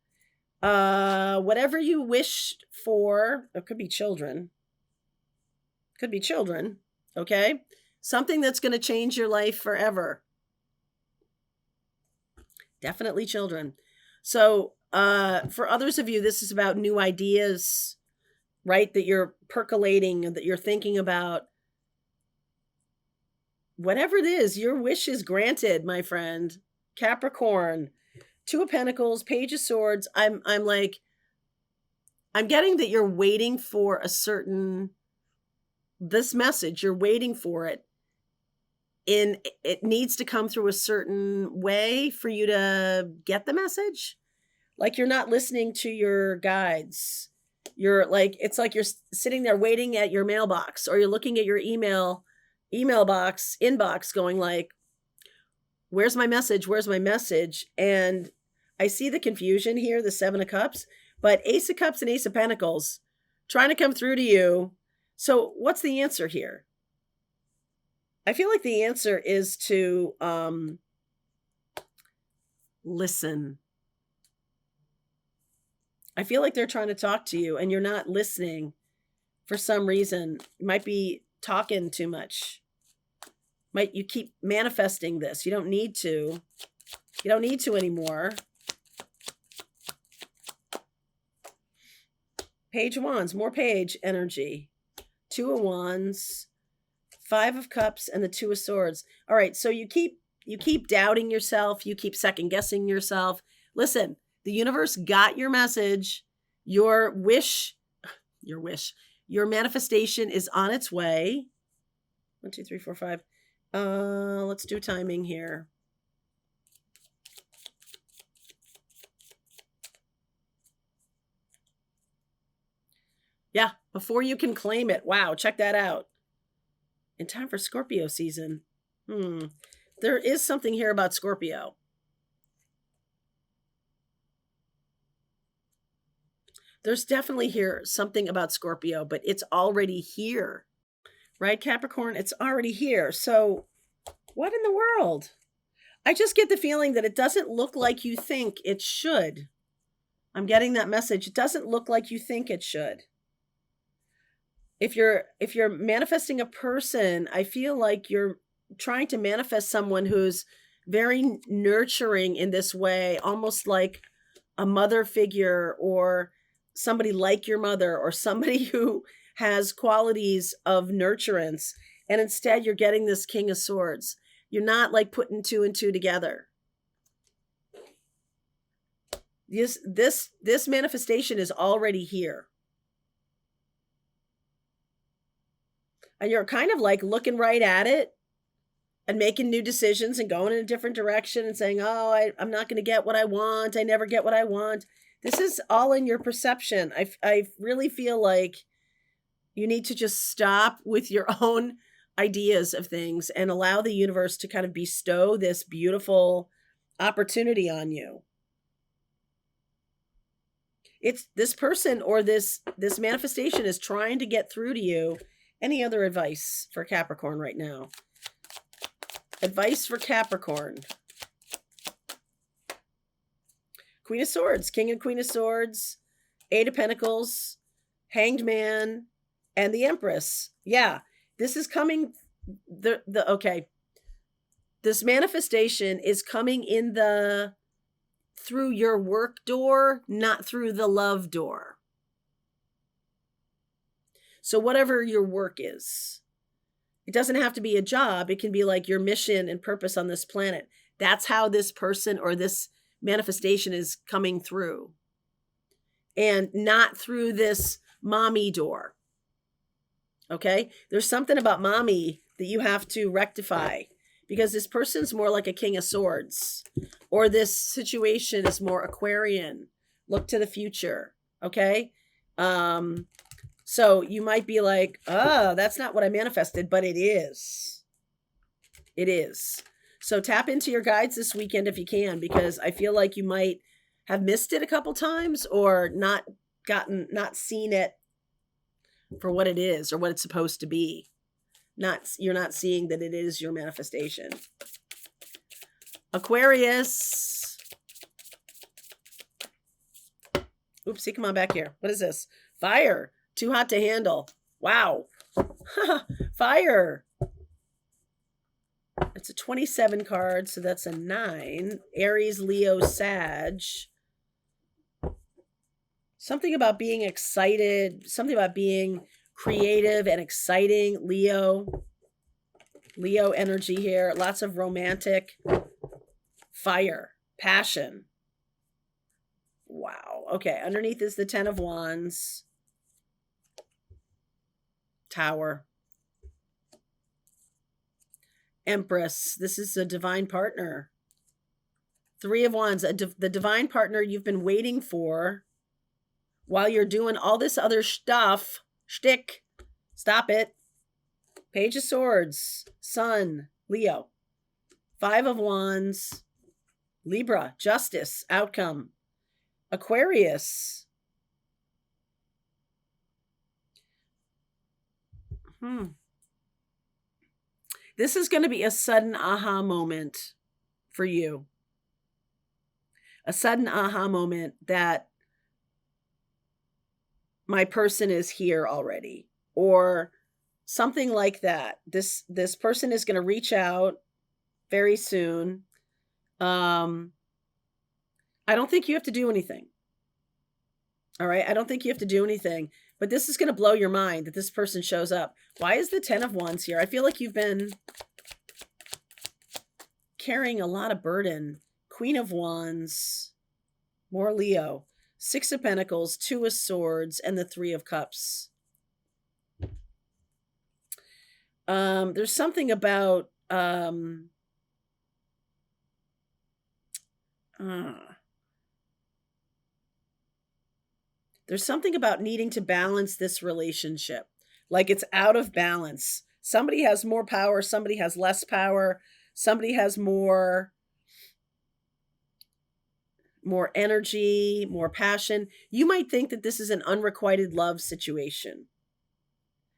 A: Whatever you wished for, it could be children. Okay? Something that's going to change your life forever. Definitely children. So, for others of you, this is about new ideas, right? That you're percolating, that you're thinking about. Whatever it is, your wish is granted, my friend. Capricorn. 2 of Pentacles, Page of Swords. I'm getting that you're waiting for this message. You're waiting for it. It needs to come through a certain way for you to get the message. Like you're not listening to your guides. It's like you're sitting there waiting at your mailbox, or you're looking at your email inbox going like, where's my message? And I see the confusion here, the 7 of Cups, but Ace of Cups and Ace of Pentacles trying to come through to you. So what's the answer here? I feel like the answer is to listen. I feel like they're trying to talk to you and you're not listening for some reason. You might be talking too much. You keep manifesting this. You don't need to. You don't need to anymore. Page of Wands, more page energy. 2 of Wands, 5 of Cups, and the 2 of Swords. All right, so you keep doubting yourself. You keep second guessing yourself. Listen, the universe got your message. Your manifestation is on its way. 1, 2, 3, 4, 5. Let's do timing here. Yeah, before you can claim it. Wow, check that out. In time for Scorpio season. There is something here about Scorpio. There's definitely here something about Scorpio, but it's already here. Right, Capricorn? It's already here. So what in the world? I just get the feeling that it doesn't look like you think it should. I'm getting that message. It doesn't look like you think it should. If you're manifesting a person, I feel like you're trying to manifest someone who's very nurturing in this way, almost like a mother figure, or somebody like your mother, or somebody who has qualities of nurturance. And instead you're getting this King of Swords. You're not like putting 2 and 2 together. This manifestation is already here. And you're kind of like looking right at it and making new decisions and going in a different direction and saying, oh, I'm not going to get what I want. I never get what I want. This is all in your perception. I really feel like you need to just stop with your own ideas of things and allow the universe to kind of bestow this beautiful opportunity on you. It's this person or this manifestation is trying to get through to you. Any other advice for Capricorn right now? Advice for Capricorn. Queen of Swords, King and Queen of Swords, Eight of Pentacles, Hanged Man, and the Empress. Yeah, this is coming. Okay. This manifestation is coming in through your work door, not through the love door. So whatever your work is, it doesn't have to be a job. It can be like your mission and purpose on this planet. That's how this person or this manifestation is coming through, and not through this mommy door. Okay. There's something about mommy that you have to rectify, because this person's more like a King of Swords, or this situation is more Aquarian. Look to the future. Okay. So you might be like, oh, that's not what I manifested, but it is. It is. So tap into your guides this weekend if you can, because I feel like you might have missed it a couple times, or not seen it for what it is or what it's supposed to be. You're not seeing that it is your manifestation. Aquarius. Oopsie, come on back here. What is this? Fire. Too hot to handle. Wow. Fire. It's a 27 card, so that's a 9. Aries, Leo, Sag. Something about being excited. Something about being creative and exciting. Leo energy here. Lots of romantic. Fire. Passion. Wow. Okay. Underneath is the 10 of Wands. Tower. Empress. This is a divine partner. 3 of Wands. The divine partner you've been waiting for while you're doing all this other stuff. Shtick. Stop it. Page of Swords. Sun. Leo. 5 of Wands. Libra. Justice. Outcome. Aquarius. This is going to be a sudden aha moment for you. A sudden aha moment that my person is here already, or something like that. This person is going to reach out very soon. I don't think you have to do anything. All right. I don't think you have to do anything, but this is going to blow your mind that this person shows up. Why is the 10 of Wands here? I feel like you've been carrying a lot of burden. Queen of Wands, more Leo, 6 of Pentacles, 2 of Swords, and the 3 of Cups. There's something about, there's something about needing to balance this relationship. Like it's out of balance. Somebody has more power. Somebody has less power. Somebody has more energy, more passion. You might think that this is an unrequited love situation,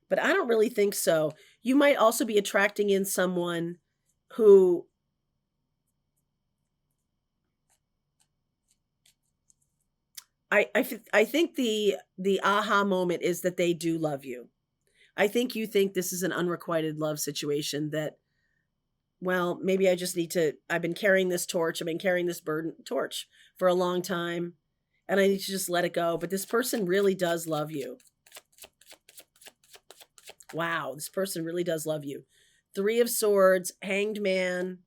A: but I don't really think so. You might also be attracting in someone who I think the aha moment is that they do love you. I think you think this is an unrequited love situation that, well, maybe I just need to, I've been carrying this torch. I've been carrying this burden torch for a long time, and I need to just let it go. But this person really does love you. Wow. This person really does love you. 3 of Swords, Hanged Man.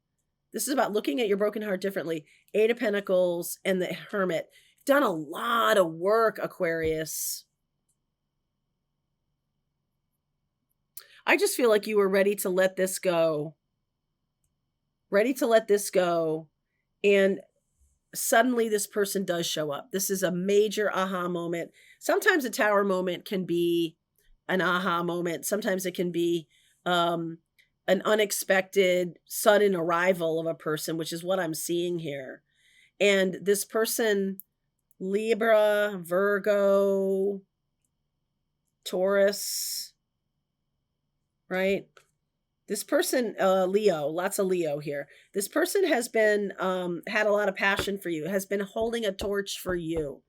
A: This is about looking at your broken heart differently. 8 of Pentacles and the Hermit. Done a lot of work, Aquarius. I just feel like you were ready to let this go. Ready to let this go. And suddenly this person does show up. This is a major aha moment. Sometimes a tower moment can be an aha moment. Sometimes it can be an unexpected, sudden arrival of a person, which is what I'm seeing here. And this person Libra, Virgo, Taurus, right? This person, Leo, lots of Leo here. This person has been, had a lot of passion for you, has been holding a torch for you.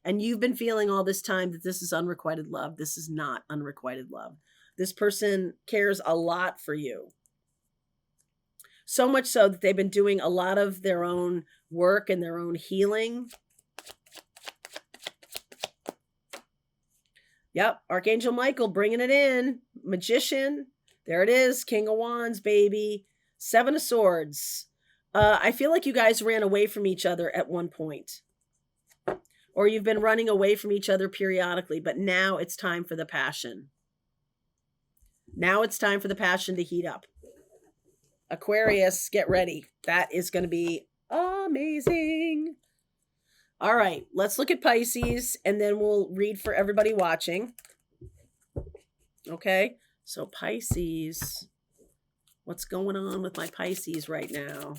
A: And you've been feeling all this time that this is unrequited love. This is not unrequited love. This person cares a lot for you. So much so that they've been doing a lot of their own work and their own healing. Yep, Archangel Michael bringing it in. Magician. There it is. King of Wands, baby. Seven of Swords. I feel like you guys ran away from each other at one point. Or you've been running away from each other periodically, but now it's time for the passion. Now it's time for the passion to heat up. Aquarius, get ready. That is going to be amazing. All right, let's look at Pisces, and then we'll read for everybody watching. Okay, so Pisces. What's going on with my Pisces right now?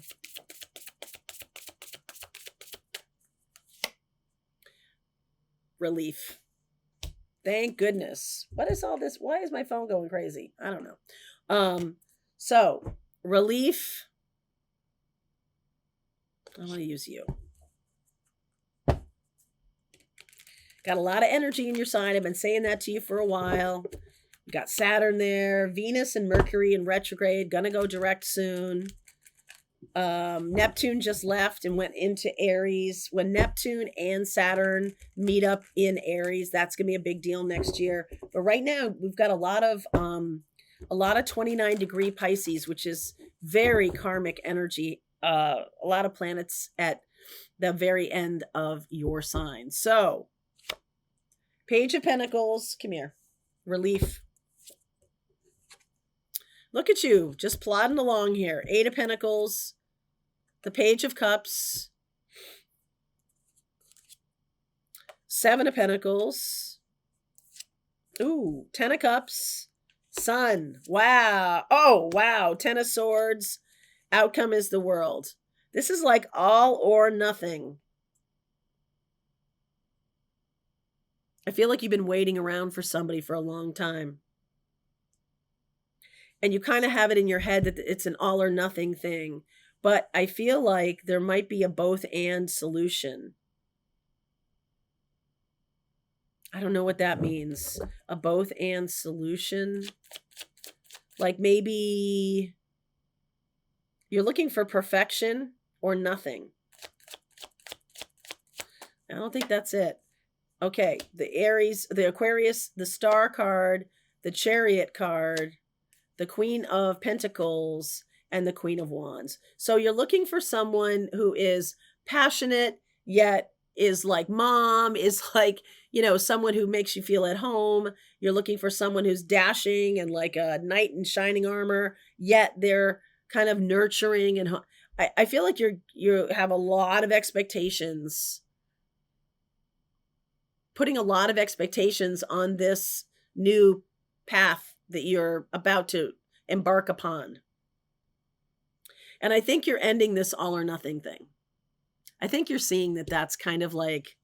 A: Relief. Thank goodness. What is all this? Why is my phone going crazy? I don't know. So relief. I want to use you. Got a lot of energy in your sign. I've been saying that to you for a while. You got Saturn there, Venus and Mercury in retrograde, gonna go direct soon. Neptune just left and went into Aries. When Neptune and Saturn meet up in Aries, that's gonna be a big deal next year. But right now, we've got a lot of 29-degree Pisces, which is very karmic energy. A lot of planets at the very end of your sign. So, Page of Pentacles, come here. Relief. Look at you, just plodding along here. 8 of Pentacles, the Page of Cups, 7 of Pentacles, ooh, 10 of Cups, Sun, wow, oh, wow, 10 of Swords, outcome is the world. This is like all or nothing. I feel like you've been waiting around for somebody for a long time. And you kind of have it in your head that it's an all or nothing thing. But I feel like there might be a both and solution. I don't know what that means. A both and solution. Like maybe you're looking for perfection or nothing. I don't think that's it. Okay, the Aries, the Aquarius, the Star card, the Chariot card, the Queen of Pentacles, and the Queen of Wands. So you're looking for someone who is passionate, yet is like mom, is like, you know, someone who makes you feel at home. You're looking for someone who's dashing and like a knight in shining armor, yet they're kind of nurturing. And I feel like you have a lot of expectations, putting a lot of expectations on this new path that you're about to embark upon. And I think you're ending this all or nothing thing. I think you're seeing that that's kind of like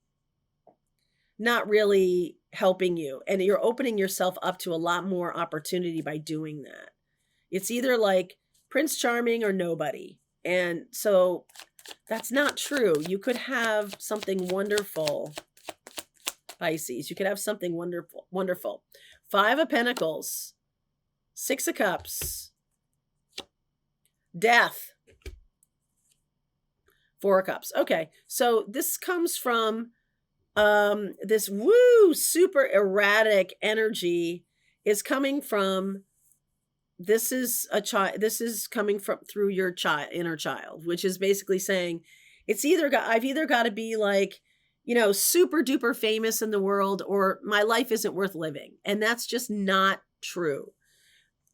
A: not really helping you. And you're opening yourself up to a lot more opportunity by doing that. It's either like Prince Charming or nobody. And so that's not true. You could have something wonderful, Pisces. You could have something wonderful, wonderful. 5 of Pentacles, 6 of Cups, Death, 4 of Cups. Okay, so this comes from this super erratic energy is coming from. This is a child. This is coming from through your inner child, which is basically saying it's I've either got to be like, you know, super duper famous in the world, or my life isn't worth living. And that's just not true.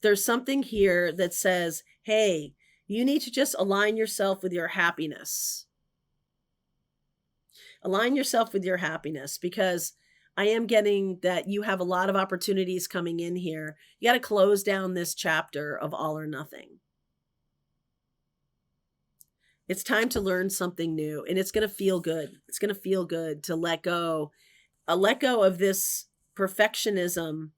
A: There's something here that says, hey, you need to just align yourself with your happiness. Align yourself with your happiness, because I am getting that you have a lot of opportunities coming in here. You got to close down this chapter of all or nothing. It's time to learn something new, and it's going to feel good. It's going to feel good to let go of this perfectionism.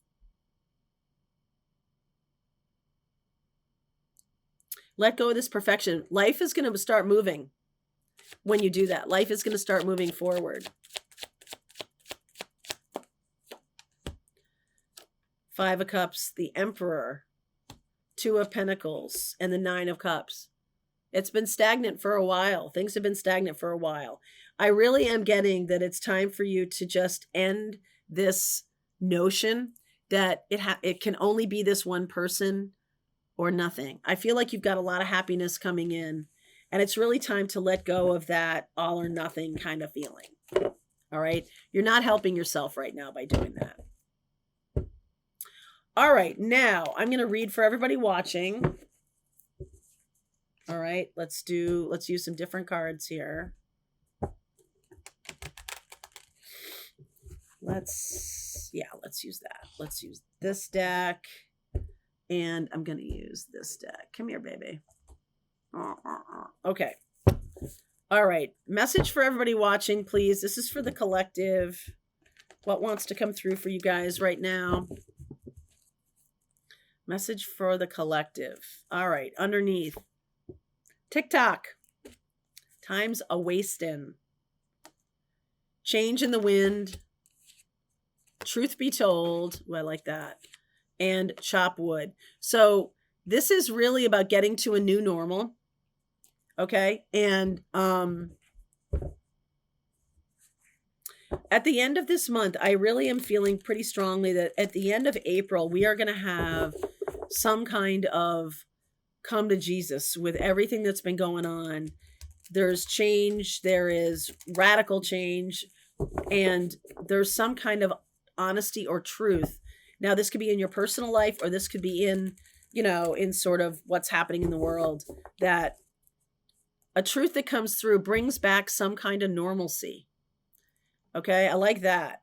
A: Let go of this perfection. Life is going to start moving when you do that. Life is going to start moving forward. 5 of Cups, the Emperor, 2 of Pentacles, and the 9 of Cups. It's been stagnant for a while. Things have been stagnant for a while. I really am getting that it's time for you to just end this notion that it can only be this one person or nothing. I feel like you've got a lot of happiness coming in, and it's really time to let go of that all or nothing kind of feeling. All right? You're not helping yourself right now by doing that. All right, now I'm going to read for everybody watching. All right, let's use some different cards here. Let's use that. Let's use this deck. And I'm going to use this deck. Come here, baby. Okay. All right. Message for everybody watching, please. This is for the collective. What wants to come through for you guys right now? Message for the collective. All right. Underneath. TikTok. Time's a wastin'. Change in the wind. Truth be told. Ooh, I like that. And chop wood. So this is really about getting to a new normal. Okay. And at the end of this month, I really am feeling pretty strongly that at the end of April, we are going to have some kind of come to Jesus with everything that's been going on. There's change. There is radical change. And there's some kind of honesty or truth. Now, this could be in your personal life, or this could be in, in sort of what's happening in the world, that a truth that comes through brings back some kind of normalcy. Okay, I like that.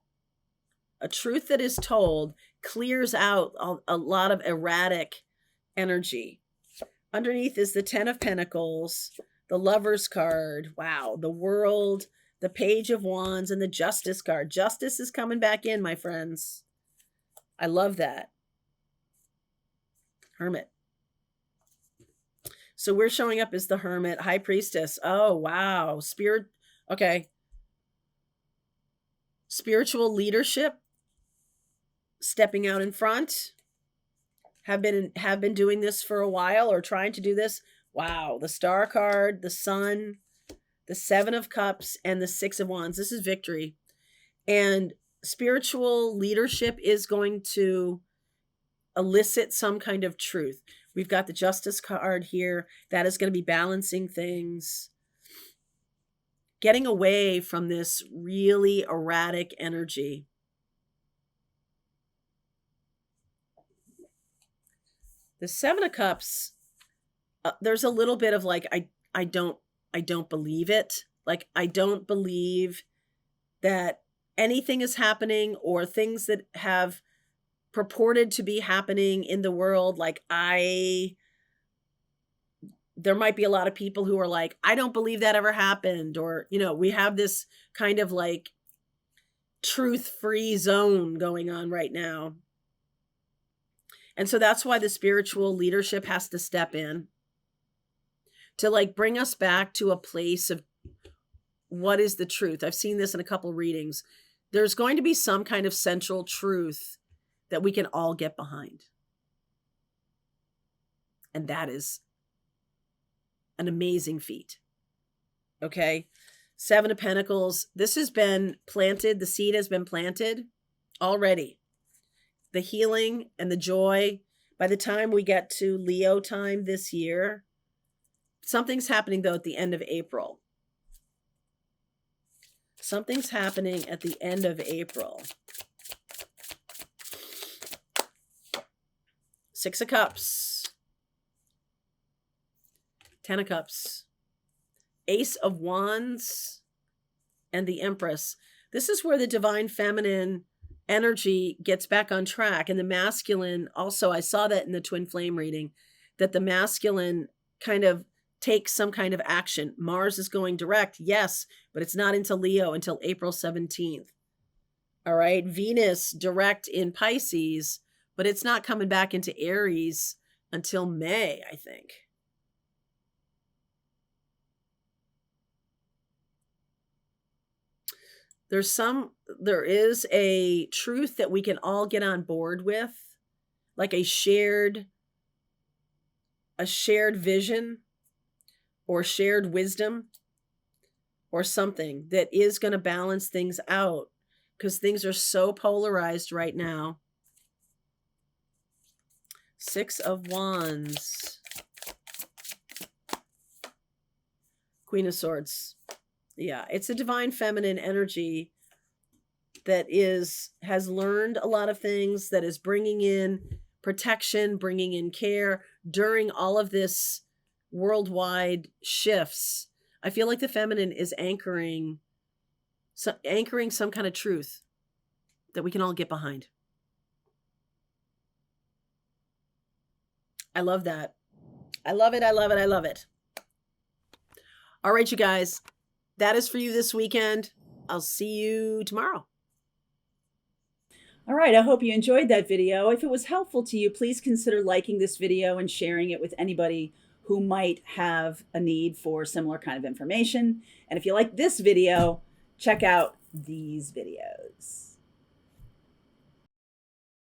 A: A truth that is told clears out a lot of erratic energy. Underneath is the 10 of Pentacles, the Lover's card. Wow, the World, the Page of Wands, and the Justice card. Justice is coming back in, my friends. I love that. Hermit. So we're showing up as the Hermit, High Priestess. Oh, wow. Spirit. Okay. Spiritual leadership. Stepping out in front. Have been doing this for a while, or trying to do this. Wow. The Star card, the Sun, the 7 of Cups, and the 6 of Wands. This is victory. And spiritual leadership is going to elicit some kind of truth. We've got the Justice card here. That is going to be balancing things. Getting away from this really erratic energy. The 7 of Cups, there's a little bit of like, I don't believe it. Like, I don't believe that anything is happening, or things that have purported to be happening in the world. Like, there might be a lot of people who are like, I don't believe that ever happened. Or, we have this kind of like truth-free zone going on right now. And so that's why the spiritual leadership has to step in to like bring us back to a place of what is the truth. I've seen this in a couple readings. There's going to be some kind of central truth that we can all get behind. And that is an amazing feat. Okay. 7 of Pentacles. This has been planted. The seed has been planted already. The healing and the joy. By the time we get to Leo time this year, something's happening though at the end of April. Something's happening at the end of April. 6 of Cups. 10 of Cups. Ace of Wands. And the Empress. This is where the divine feminine energy gets back on track. And the masculine also, I saw that in the twin flame reading, that the masculine kind of take some kind of action. Mars is going direct, yes, but it's not into Leo until April 17th. All right. Venus direct in Pisces, but it's not coming back into Aries until May, I think. There is a truth that we can all get on board with, like a shared vision or shared wisdom or something that is going to balance things out, because things are so polarized right now. Six of Wands. Queen of Swords. Yeah, it's a divine feminine energy that has learned a lot of things, that is bringing in protection, bringing in care during all of this worldwide shifts. I feel like the feminine is anchoring some kind of truth that we can all get behind. I love that. I love it. I love it. I love it. All right, you guys. That is for you this weekend. I'll see you tomorrow.
B: All right, I hope you enjoyed that video. If it was helpful to you, please consider liking this video and sharing it with anybody who might have a need for similar kind of information. And if you like this video, check out these videos.